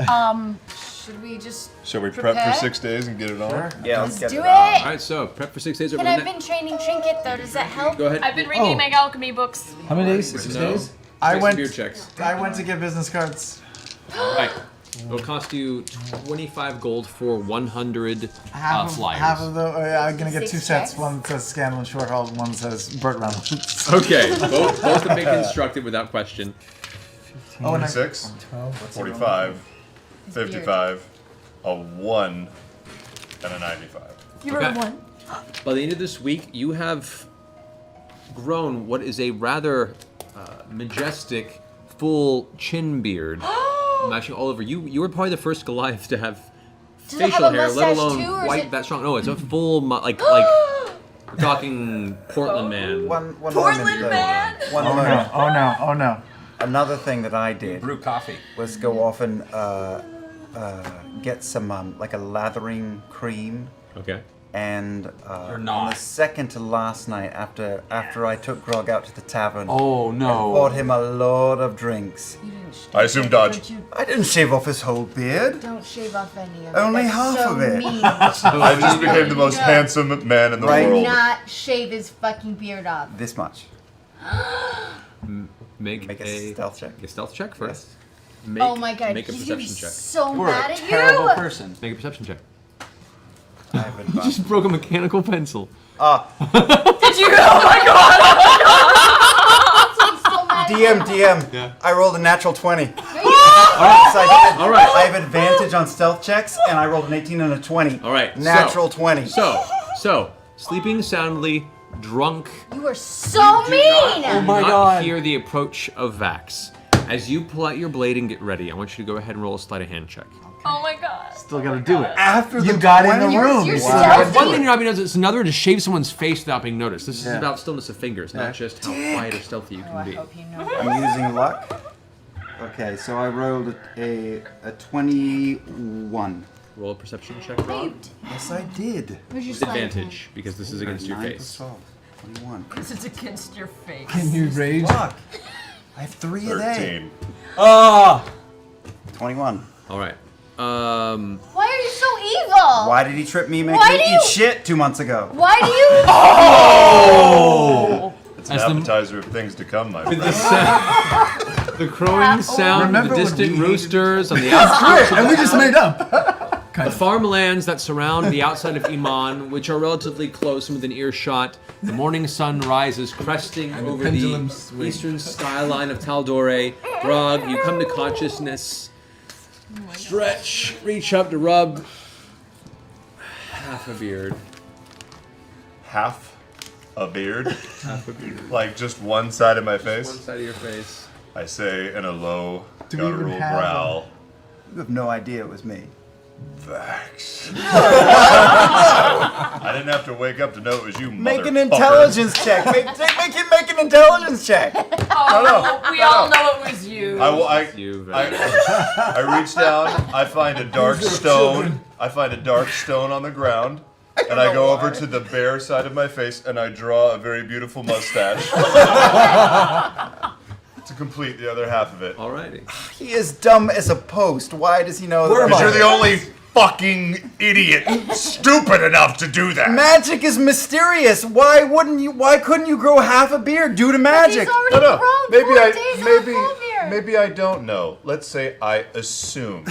Should we just Shall we prep Prepare? for 6 days and get it on? Yeah, let's get do it. it? All right, so prep for 6 days over And the I've next. been training Trinket though. Does that help? Go ahead. I've been reading my alchemy books. How many days? 6 No. days? I Make some went. beer checks. I went to get business cards. All right. It'll cost you 25 gold for 100 flyers. Half of the. I'm gonna get 6 2 sets. checks? One says Scandal Short Haul, one says Burt Reynolds. Okay, both have been constructed without question. Oh, and 26, 12. 45, 55, a 1, and a 95. You Okay. rolled 1. By the end of this week, you have grown what is a rather majestic, full chin beard, matching all over. You were probably the first Goliath to have Does it facial have a hair, let mustache alone too, or is quite it- that strong. No, it's a full we're talking Portland man. One Portland moment, though. man! One Oh moment. no! Oh no! Oh no! Another thing that I did Brew coffee. was go off and get some like a lathering cream, Okay. and You're on not. the second to last night after I took Grog out to the tavern, Oh I no. bought him a lot of drinks. You didn't shave I assume it. dodge. Don't you- I didn't shave off his whole beard. Don't shave off any of it. Only That's half so of it. Mean. I just became the most No. handsome man in the Right. Do world. not shave his fucking beard off. This much. Make Make a stealth check. a stealth check first. Make, Oh my god, Make a he's gonna be perception check. so You're mad a at terrible you. person. Make a perception check. I have You advantage. just broke a mechanical pencil. Did you? Oh my god! I'm so mad at you. DM. Yeah. I rolled a natural 20. No, you- So All right. I have advantage on stealth checks, and I rolled an 18 and a 20. All right. Natural 20. So, sleeping soundly, drunk. You are so mean. Oh my not God. hear the approach of Vax. As you pull out your blade and get ready, I want you to go ahead and roll a sleight of hand check. Oh my god. Still gotta do it. After You the got in the 20? room. You're You stealthy. One thing you're not being noticed, it's another to shave someone's face without being noticed. This is Yeah. about stillness of fingers, not just how quiet or stealthy you Oh, can I be. hope you know. I'm using luck. Okay, so I rolled a 21. Roll a perception check, Hey, Rob. Yes, I did. where's your slide? Advantage, because this is against your 9 face. plus 12. 21. This is against your face. Can you rage? Fuck. I have 3 a day. 13. Ah! 21. All right. Why are you so evil? Why did he trip me, make Why me do eat you- shit 2 months ago? Why do you? It's an As the- appetizer of things to come, my the, friend. sound, the crowing sound Remember of the when distant we hated- roosters on the outside. And we just made up. The farmlands that surround the outside of Emon, which are relatively close and within earshot, the morning sun rises, cresting over the pendulum swings. eastern skyline of Taldore. Grog, you come to consciousness. Stretch, reach up to rub half a beard. Half a beard, Half a beard. like just one side of my One face. side of your face. I say in a low, Do we even guttural have growl. You have no idea it was me. Vax. I didn't have to wake up to know it was you, Make an motherfucker. intelligence check. Make him make an intelligence check. Oh, we all know it was you. I You, Vax. reach down, I find a dark stone. I find a dark stone on the ground. And I go over to the bare side of my face and I draw a very beautiful mustache. To complete the other half of it. Alrighty. He is dumb as a post. Why does he know that? Because you're the only fucking idiot stupid enough to do that. Magic is mysterious. Why couldn't you grow half a beard due to magic? He's already No, grown maybe 4 days on a full beard. maybe I don't know. Let's say I assume.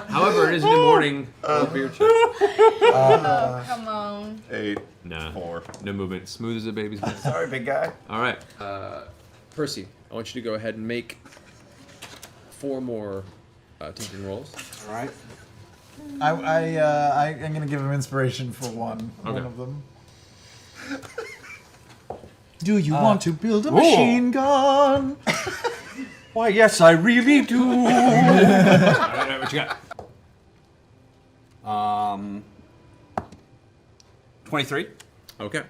However, it is in the morning. Roll a beard check. Oh, come on. 8, Nah. 4. No movement. Smooth as a baby's breath. Sorry, big guy. All right, Percy, I want you to go ahead and make 4 more tinkering rolls. All right. I'm gonna give him inspiration for one Okay. of them. Do you want to build a machine gun? Why, yes, I really do. All right, what you got? 23. Okay,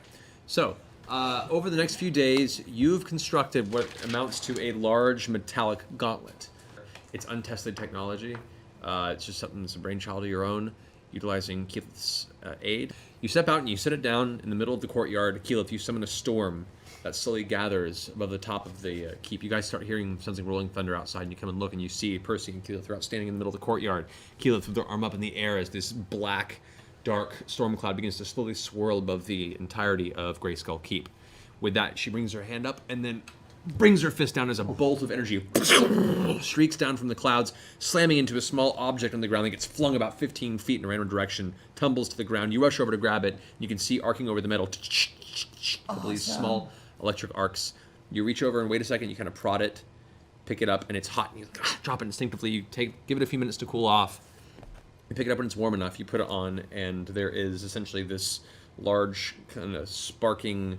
so over the next few days, you've constructed what amounts to a large metallic gauntlet. It's untested technology. It's just something that's a brainchild of your own, utilizing Keyleth's aid. You step out and you set it down in the middle of the courtyard. Keyleth, you summon a storm that slowly gathers above the top of the keep. You guys start hearing something rolling thunder outside, and you come and look, and you see Percy and Keyleth are out standing in the middle of the courtyard. Keyleth with their arm up in the air as this black, dark storm cloud begins to slowly swirl above the entirety of Greyskull Keep. With that, she brings her hand up, and then brings her fist down as a bolt of energy streaks down from the clouds, slamming into a small object on the ground that gets flung about 15 feet in a random direction, tumbles to the ground. You rush over to grab it. You can see arcing over the metal a couple of these small electric arcs. You reach over and wait a second. You kind of prod it, pick it up, and it's hot. And you drop it instinctively. You give it a few minutes to cool off. You pick it up when it's warm enough. You put it on, and there is essentially this large kind of sparking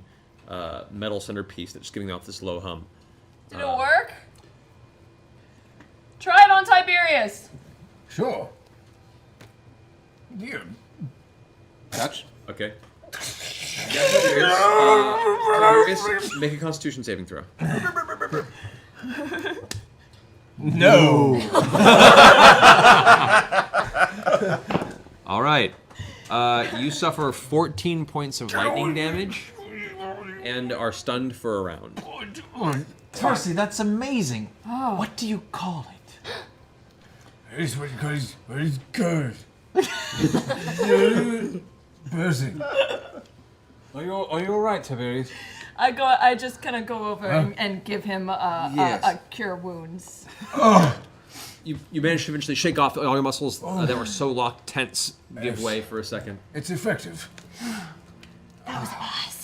metal centerpiece that's giving off this low hum. Did it work? Try it on Tiberius. Sure. You. Touch. Okay. Tiberius, make a Constitution saving throw. No. All right. You suffer 14 points of lightning damage and are stunned for a round. Percy, that's amazing. What do you call it? It's very good. Percy. Are you all right, Tiberius? I just kind of go over and give him Yes. a cure wounds. You manage to eventually shake off all your muscles that were so locked, tense, give way for a second. It's effective. That was awesome.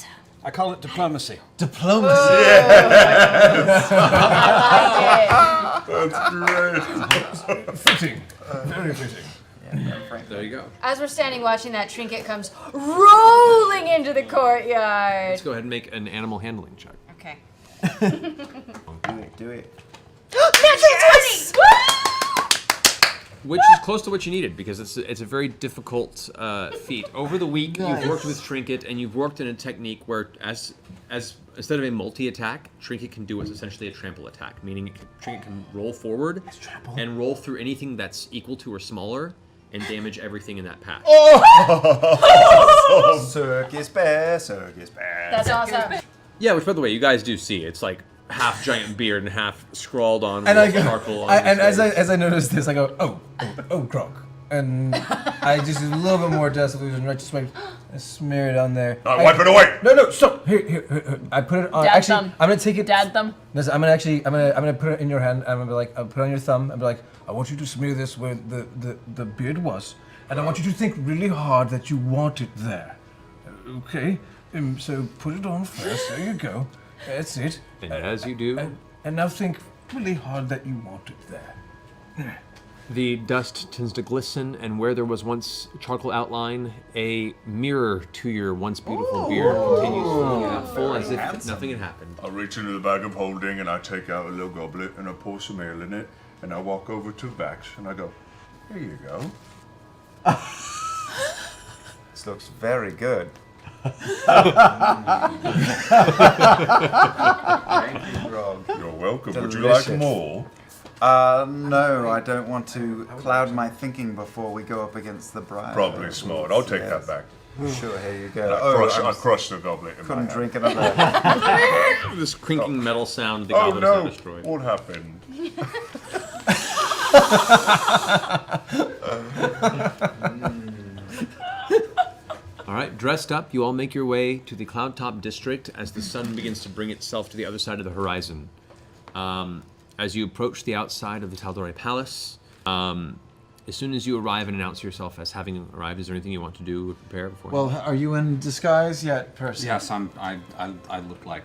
I call it diplomacy. Diplomacy. That's great. Fitting. Very fitting. There you go. As we're standing watching that, Trinket comes rolling into the courtyard. Let's go ahead and make an animal handling check. Okay. Do it. Natural 20! Which is close to what you needed, because it's a very difficult feat. Over the week, you've worked with Trinket, and you've worked in a technique where, as instead of a multi-attack, Trinket can do what's essentially a trample attack, meaning Trinket can roll forward and roll through anything that's equal to or smaller, and damage everything in that path. Circus bear, circus bear. That's awesome. Yeah, which, by the way, you guys do see. It's like half giant beard and half scrawled on And with I go, charcoal on and his face. as I notice this, I go, oh, Grog. And I just a little bit more disillusion, right? Just like smear it on there. Wipe it away. No, stop. Here. I put it on. Dad Actually, thumb. I'm gonna take it. Dad thumb. Listen, I'm gonna put it in your hand. I'm gonna be like, I'll put it on your thumb. and be like, I want you to smear this where the beard was, and I want you to think really hard that you want it there. Okay. So put it on first. There you go. That's it. And as you do, And now think really hard that you want it there. the dust tends to glisten, and where there was once charcoal outline, a mirror to your once beautiful beard continues to look out full as if nothing had happened. I reach into the bag of holding and I take out a little goblet and I pour some ale in it and I walk over to Vax and I go, here you go. This looks very good. Thank you, Grog. You're welcome. Would you Delicious. like more? No, I don't want to cloud my thinking before we go up against the Briar. Probably smart. I'll take that back. Sure, here you go. I crush the goblet in couldn't my drink another. This crinking metal sound, the Oh goblet is now no! destroyed. What happened? All right, dressed up, you all make your way to the Cloudtop District as the sun begins to bring itself to the other side of the horizon. As you approach the outside of the Taldore Palace, as soon as you arrive and announce yourself as having arrived, is there anything you want to do or prepare before? Well, are you in disguise yet, Percy? Yes, I look like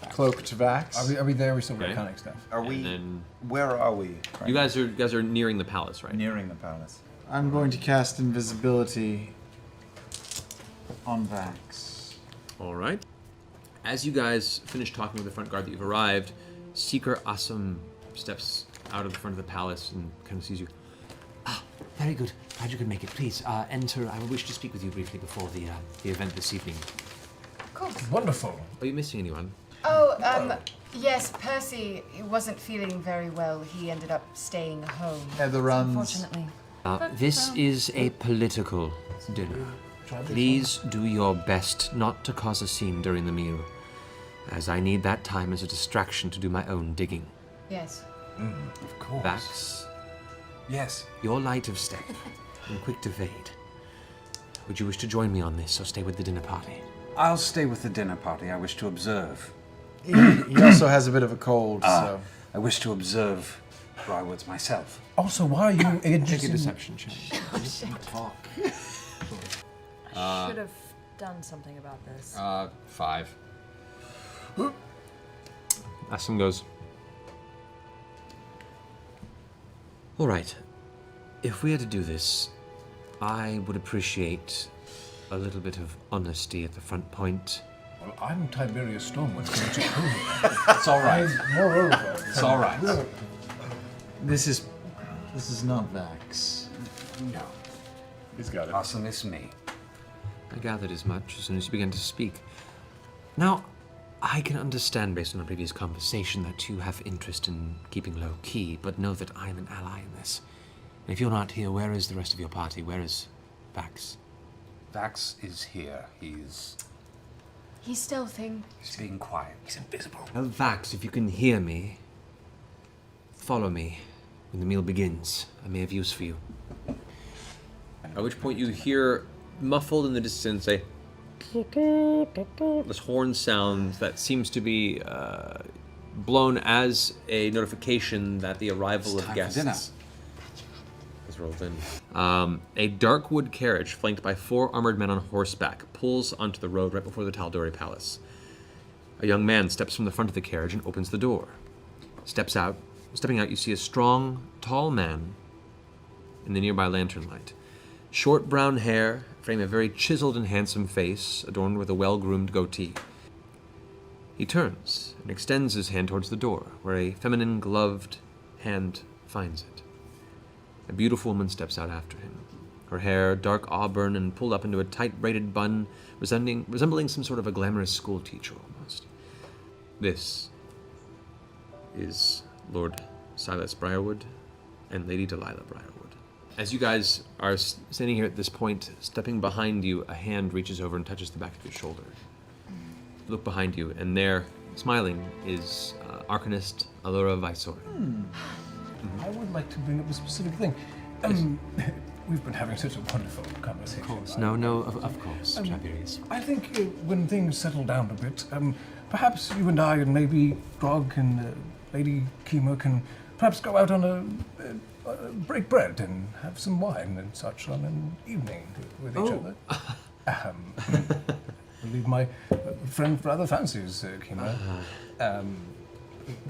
that. Cloaked Vax? Are we there? We still Okay. iconic stuff. Are And we? then Where are we? you guys are nearing the palace, right? Nearing the palace. I'm going to cast invisibility on Vax. All right. As you guys finish talking with the front guard that you've arrived, Seeker Awesome steps out of the front of the palace and kind of sees you. Ah, very good. Glad you could make it. Please, enter. I wish to speak with you briefly before the event this evening. Cool. Wonderful. Are you missing anyone? Oh, yes, Percy wasn't feeling very well. He ended up staying home. Yeah, the runs. Unfortunately. This is a political dinner. Please do your best not to cause a scene during the meal, as I need that time as a distraction to do my own digging. Yes. Of course. Vax, Yes. you're light of step and quick to fade. Would you wish to join me on this, or stay with the dinner party? I'll stay with the dinner party. I wish to observe. He also has a bit of a cold, so... I wish to observe Briarwoods myself. Also, why are you Make a interested? deception check. Should have done something about this. 5. Assum goes, all right, if we are to do this, I would appreciate a little bit of honesty at the front point. Well, I'm Tiberius Stormwood. Don't you know? It's all right. Moreover, It's all right. This is not Vax. No. He's got it. Awesome, it's me. I gathered as much as soon as you began to speak. Now, I can understand based on our previous conversation that you have interest in keeping low key, but know that I am an ally in this. And if you're not here, where is the rest of your party? Where is Vax? Vax is here. He's stealthing. being quiet. he's invisible. Well, Vax, if you can hear me, follow me when the meal begins. I may have use for you. At which point you hear, muffled in the distance, this horn sound that seems to be blown as a notification that the arrival of guests is rolled in. A dark wood carriage flanked by 4 armored men on horseback pulls onto the road right before the Tal'Dorei Palace. A young man steps from the front of the carriage and opens the door. Stepping out, you see a strong, tall man in the nearby lantern light. Short brown hair frame a very chiseled and handsome face, adorned with a well-groomed goatee. He turns and extends his hand towards the door, where a feminine gloved hand finds it. A beautiful woman steps out after him. Her hair dark auburn and pulled up into a tight braided bun, resembling some sort of a glamorous schoolteacher almost. This is Lord Silas Briarwood and Lady Delilah Briarwood. As you guys are standing here at this point, stepping behind you, a hand reaches over and touches the back of your shoulder. Look behind you, and there, smiling, is Arcanist Allura Visor. I would like to bring up a specific thing. We've been having such a wonderful conversation. Of course. No, of course, Tiberius. I think when things settle down a bit, perhaps you and I and maybe Grog and Lady Gilmore can perhaps go out on a break bread and have some wine and such on an evening with each other. I believe my friend rather fancies Gilmore.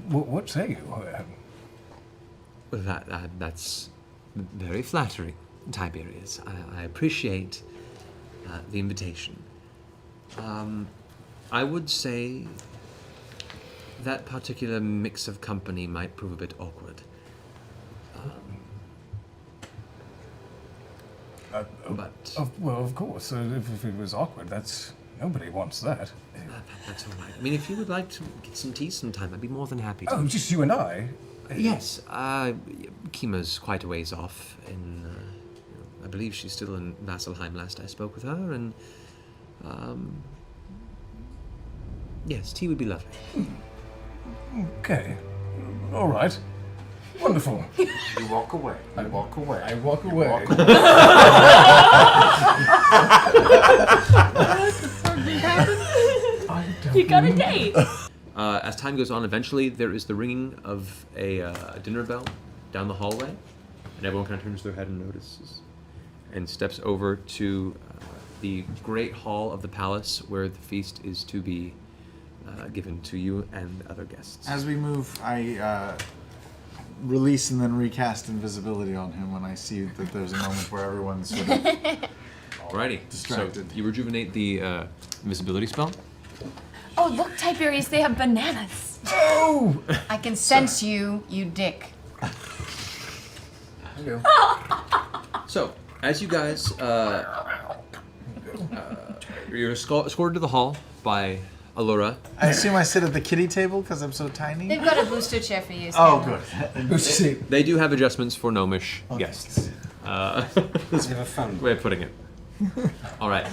What say you? Well, that's very flattering, Tiberius. I appreciate the invitation. I would say that particular mix of company might prove a bit awkward. Well, of course. If it was awkward, nobody wants that. That's all right. I mean, if you would like to get some tea sometime, I'd be more than happy to. Oh, just you and I? Yes. Kima's quite a ways off, and I believe she's still in Vasselheim last I spoke with her, and yes, tea would be lovely. Okay. All right. Wonderful. You walk away. I walk away. You got a date. As time goes on, eventually there is the ringing of a dinner bell down the hallway, and everyone kind of turns their head and notices, and steps over to the great hall of the palace where the feast is to be given to you and other guests. As we move, I release and then recast invisibility on him when I see that there's a moment where everyone's sort of Alrighty, distracted. So you rejuvenate the invisibility spell. Oh, look, Tiberius, they have bananas. Oh! I can sense you dick. So, as you guys, you're escorted to the hall by Allura. I assume I sit at the kiddie table because I'm so tiny? They've got a booster chair for you. Oh, Stan. good. They do have adjustments for gnomish guests. Let's have a fun way of putting it. All right.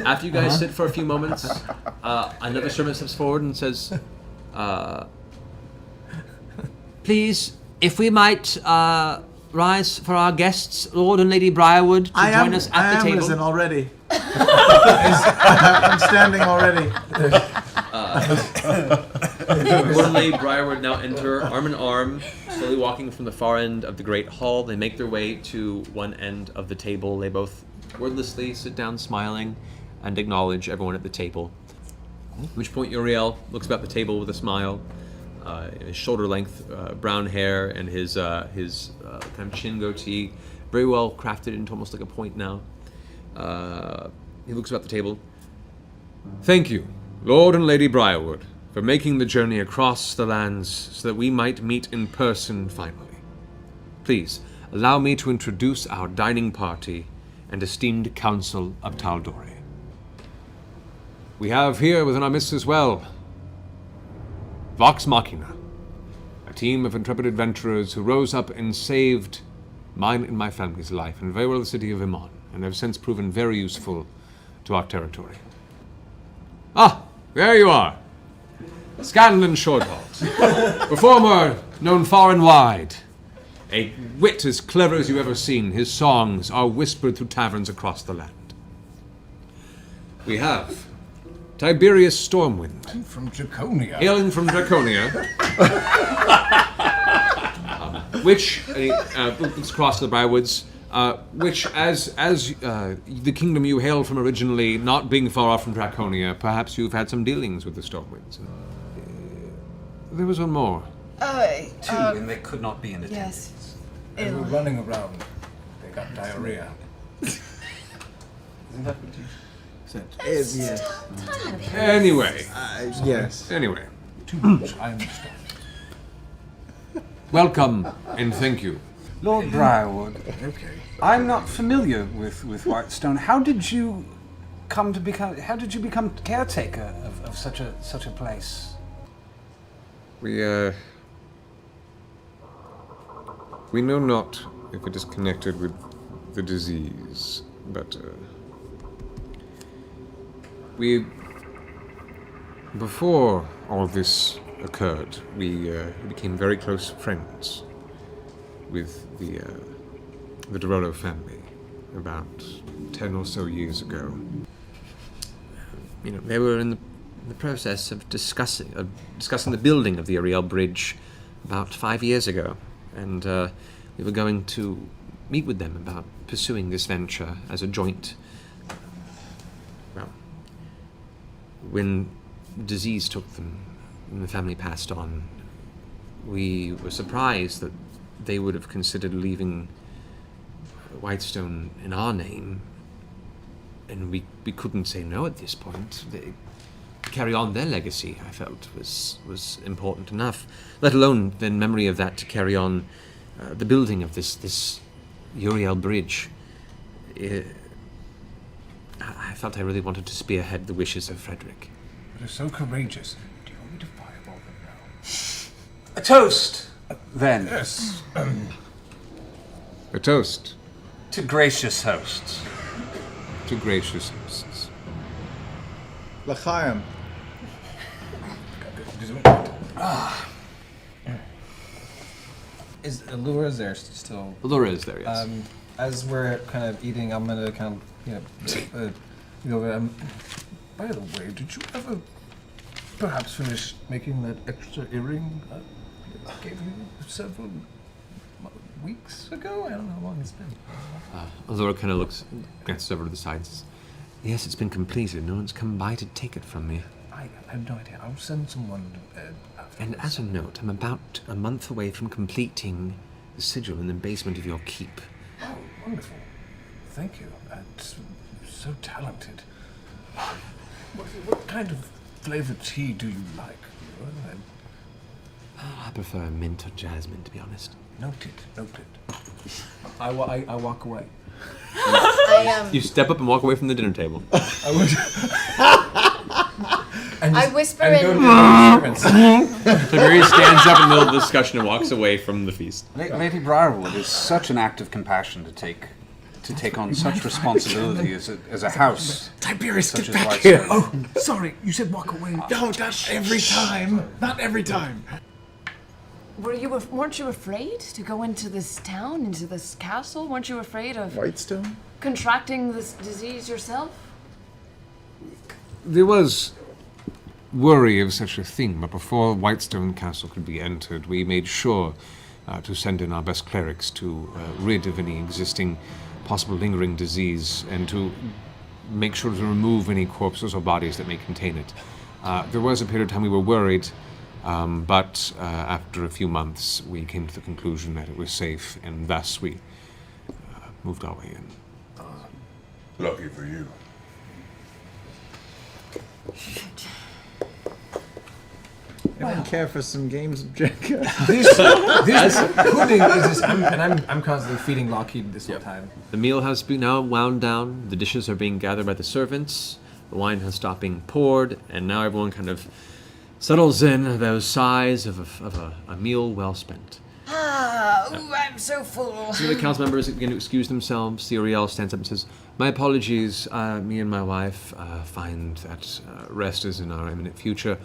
After you guys sit for a few moments, another servant steps forward and says, "Please, if we might rise for our guests, Lord and Lady Briarwood, to join us at the table." I am risen already. I'm standing already. and Lady Briarwood now enter arm in arm, slowly walking from the far end of the great hall. They make their way to one end of the table. They both wordlessly sit down smiling and acknowledge everyone at the table. At which point Uriel looks about the table with a smile. His shoulder-length brown hair and his kind of chin goatee, very well crafted into almost like a point now. He looks about the table. Thank you, Lord and Lady Briarwood, for making the journey across the lands so that we might meet in person finally. Please, allow me to introduce our dining party and esteemed Council of Taldore. We have here within our midst as well Vox Machina, a team of intrepid adventurers who rose up and saved mine and my family's life, and very well the city of Emon, and have since proven very useful to our territory. Ah, there you are. Scanlan Shorthalt, performer known far and wide. A wit as clever as you ever seen. His songs are whispered through taverns across the land. We have Tiberius Stormwind. I'm from Draconia. Hailing from Draconia. Which, looks across the Briarwoods, which, as the kingdom you hail from originally, not being far off from Draconia, perhaps you've had some dealings with the Stormwinds. There was one more. Two, and they could not be in attendance. Yes. They were running around. They got diarrhea. Isn't that what you said? Yes. Anyway. Yes. Anyway. Too much, I understand. Welcome, and thank you. Lord Briarwood, Okay. I'm not familiar with Whitestone. How did you become caretaker of such a place? We know not if it is connected with the disease, but before all this occurred, we became very close friends with the Dorolo family about 10 or so years ago. They were in the process of discussing the building of the Ariel Bridge about 5 years ago, and we were going to meet with them about pursuing this venture as a joint. Well, when disease took them and the family passed on, we were surprised that they would have considered leaving Whitestone in our name, and we couldn't say no at this point. Carry on their legacy, I felt, was important enough, let alone the memory of that to carry on the building of this Uriel Bridge. I felt I really wanted to spearhead the wishes of Frederick. You're so courageous. Do you want me to fireball them now? A toast, then. Yes. A toast. To gracious hosts. To gracious hosts. L'chaim. Is Allura there still? Allura is there, yes. As we're kind of eating, I'm gonna kind of, go. By the way, did you ever perhaps finish making that extra earring I gave you several weeks ago? I don't know how long it's been. Allura kind of glances over to the side and says, yes, it's been completed. No one's come by to take it from me. I have no idea. I'll send someone. And as a note, I'm about a month away from completing the sigil in the basement of your keep. Oh, wonderful. Thank you. That's so talented. What kind of flavored tea do you like? I prefer mint or jasmine, to be honest. Noted. I walk away. You step up and walk away from the dinner table. I whisper and in. Tiberius stands up in the middle of the discussion and walks away from the feast. Lady Briarwood is such an act of compassion to take on such responsibility as a house. Tiberius, such get as back here! Whitestone. Oh, sorry. You said walk away. No, not every time. Not every time. Weren't you afraid to go into this town, into this castle? Weren't you afraid of Whitestone? contracting this disease yourself? There was worry of such a thing, but before Whitestone Castle could be entered, we made sure to send in our best clerics to rid of any existing possible lingering disease and to make sure to remove any corpses or bodies that may contain it. There was a period of time we were worried, but after a few months we came to the conclusion that it was safe, and thus we moved our way in. Lucky for you. Anyone care for some games of Jenga? This pudding is this, and I'm constantly feeding Lockheed this whole time. The meal has been now wound down. The dishes are being gathered by the servants. The wine has stopped being poured, and now everyone kind of settles in those sighs of a meal well spent. I'm so full. Some of the council members begin to excuse themselves. Theoriel stands up and says, "My apologies. Me and my wife find that rest is in our imminent future.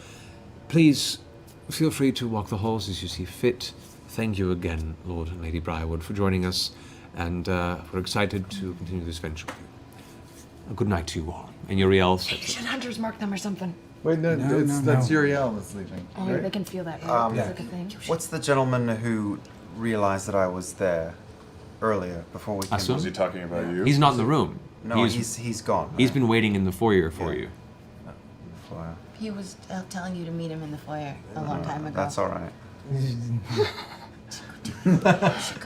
Please feel free to walk the halls as you see fit. Thank you again, Lord and Lady Briarwood, for joining us, and we're excited to continue this venture with you. Good night to you all." And Uriel You says, should hunters mark them or something. Wait, that's Uriel that's leaving. Oh, right? they can feel that, right? Yeah. It's like a thing. What's the gentleman who realized that I was there earlier before we came? Asun? Was he talking about you? he's not in the room. No, he's gone. He's been waiting in the foyer for you. Foyer. He was telling you to meet him in the foyer a long time ago. That's all right.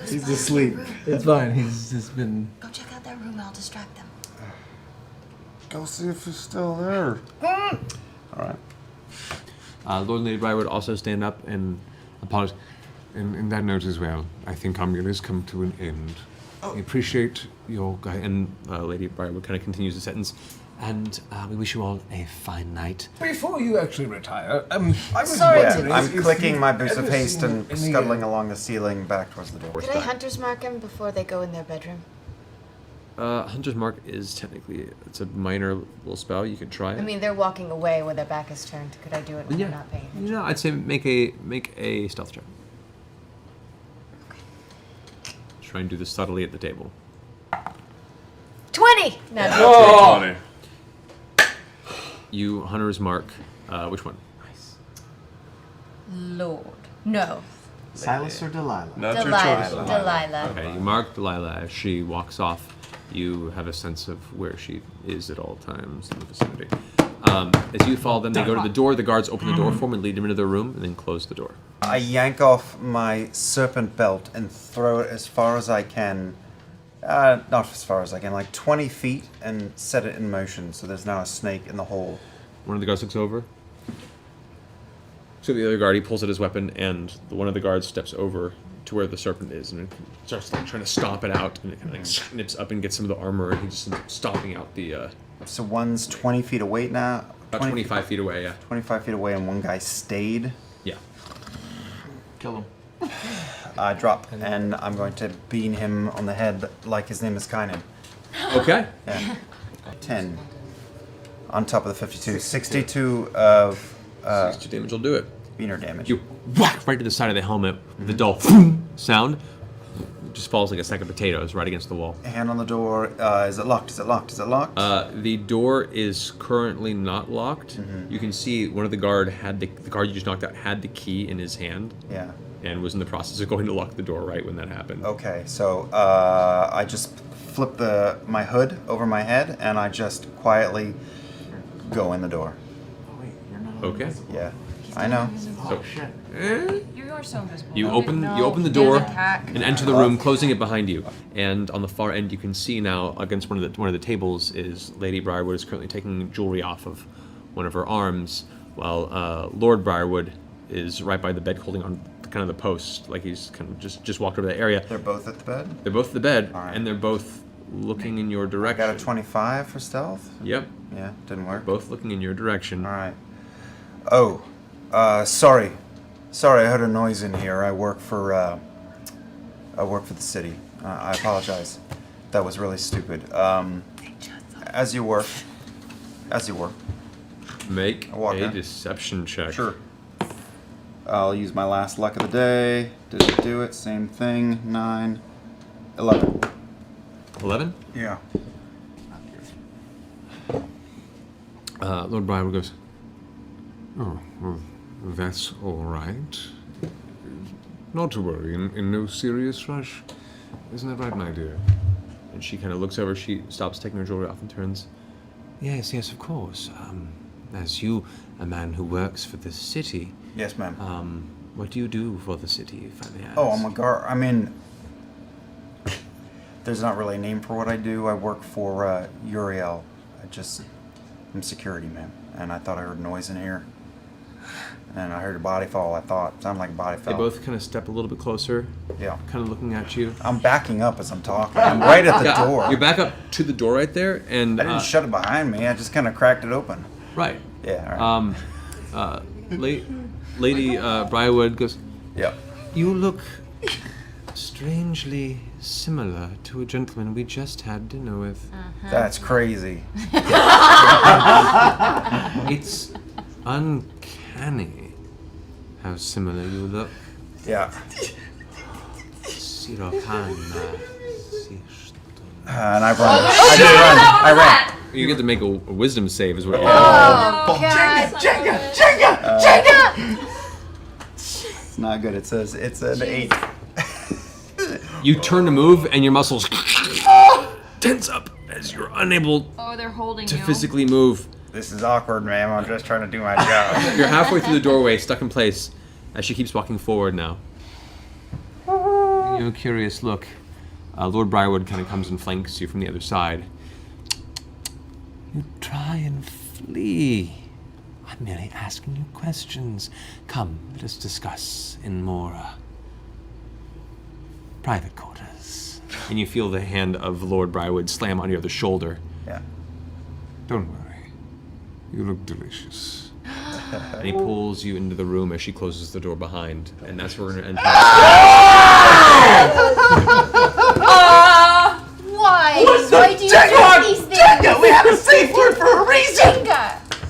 He's asleep. It's fine. He's just been. Go check out that room. I'll distract them. Go see if he's still there. All right. Lord and Lady Briarwood also stand up and apologize. In that note as well, I think our meal has come to an end. We appreciate your guide. And Lady Briarwood kind of continues the sentence. And we wish you all a fine night. Before you actually retire, I was Sorry wondering I'm if clicking you've my boots of ever haste seen and any, scuttling along the ceiling back towards the door. Could I hunter's mark him before they go in their bedroom? Hunter's Mark is technically, it's a minor little spell. You could try it. I mean, they're walking away when their back is turned. Could I do it when yeah. they're not paying attention? Yeah, I'd say make a stealth check. Try and do this subtly at the table. 20! No. Funny. You, Hunter's Mark, which one? Lord. No. Silas or Delilah? Not your choice. Delilah. Okay, you mark Delilah as she walks off. You have a sense of where she is at all times in the vicinity. As you follow them, they go to the door. The guards open the door for them and lead them into their room, and then close the door. I yank off my serpent belt and throw it as far as I can. Not as far as I can, like 20 feet, and set it in motion. So there's now a snake in the hole. One of the guards looks over. So the other guard, he pulls out his weapon, and one of the guards steps over to where the serpent is, and starts like trying to stomp it out, and it kind of like snips up and gets some of the armor, and he's just stomping out the. So one's 20 feet away now. About 25 feet away, yeah. 25 feet away, and one guy stayed. Yeah. Kill him. I drop, and I'm going to bean him on the head like his name is Kynan. Okay. Yeah. 10. On top of the 52. 62 of 62 damage will do it. beaner damage. You whack right to the side of the helmet with the dull sound. It just falls like a sack of potatoes right against the wall. Hand on the door. Is it locked? Is it locked? Is it locked? The door is currently not locked. You can see one of the guard had the guard you just knocked out had the key in his hand. Yeah. And was in the process of going to lock the door right when that happened. Okay, so I just flip my hood over my head, and I just quietly go in the door. Okay. Yeah, I know. So You are so invisible. you open the door and enter the room, closing it behind you. And on the far end, you can see now against one of the tables is Lady Briarwood is currently taking jewelry off of one of her arms, while Lord Briarwood is right by the bed, holding on kind of the post, like he's kind of just walked over that area. They're both at the bed? They're both at the bed, Alright. and they're both looking in your I direction. got a 25 for stealth? Yep. Yeah, didn't work. Both looking in your direction. Alright. Oh, sorry. Sorry, I heard a noise in here. I work for the city. I apologize. That was really stupid. As you work. Make walk a in. deception check. Sure. I'll use my last luck of the day. Did it do it? Same thing. 9, 11. 11? Yeah. Lord Briarwood goes, Oh, well, that's all right. Not to worry, in no serious rush. Isn't that right, my dear? And she kind of looks over, she stops taking her jewelry off and turns. Yes, yes, of course. As you, a man who works for the city. Yes, ma'am. What do you do for the city, if I may ask? Oh, I'm a guard. I mean, there's not really a name for what I do. I work for Uriel. I'm security, man. And I thought I heard a noise in here. And I heard a body fall, I thought. Sounded like a body They fell. both kind of step a little bit closer. Yeah. Kind of looking at you. I'm backing up as I'm talking. I'm right at the door. You're back up to the door right there, and I didn't shut it behind me. I just kind of cracked it open. Right. Yeah, all right. Lady Briarwood goes, Yep. You look strangely similar to a gentleman we just had dinner with. That's crazy. It's uncanny how similar you look. Yeah. And I run. I just run. I ran. you get to make a wisdom save, is what you Oh, God. Jenga! It's not good. It says it's an 8. You turn to move, and your muscles tense up as you're unable Oh, they're holding to you. physically move. This is awkward, ma'am. I'm just trying to do my job. You're halfway through the doorway, stuck in place, as she keeps walking forward now. You know, a curious look. Lord Briarwood kind of comes and flanks you from the other side. You try and flee. I'm merely asking you questions. Come, let us discuss in more private quarters. And you feel the hand of Lord Briarwood slam on your other shoulder. Yeah. Don't worry. You look delicious. And he pulls you into the room as she closes the door behind. And that's where we're going to end. Why? Why do you do these things? Jenga! We have a safe word for a reason!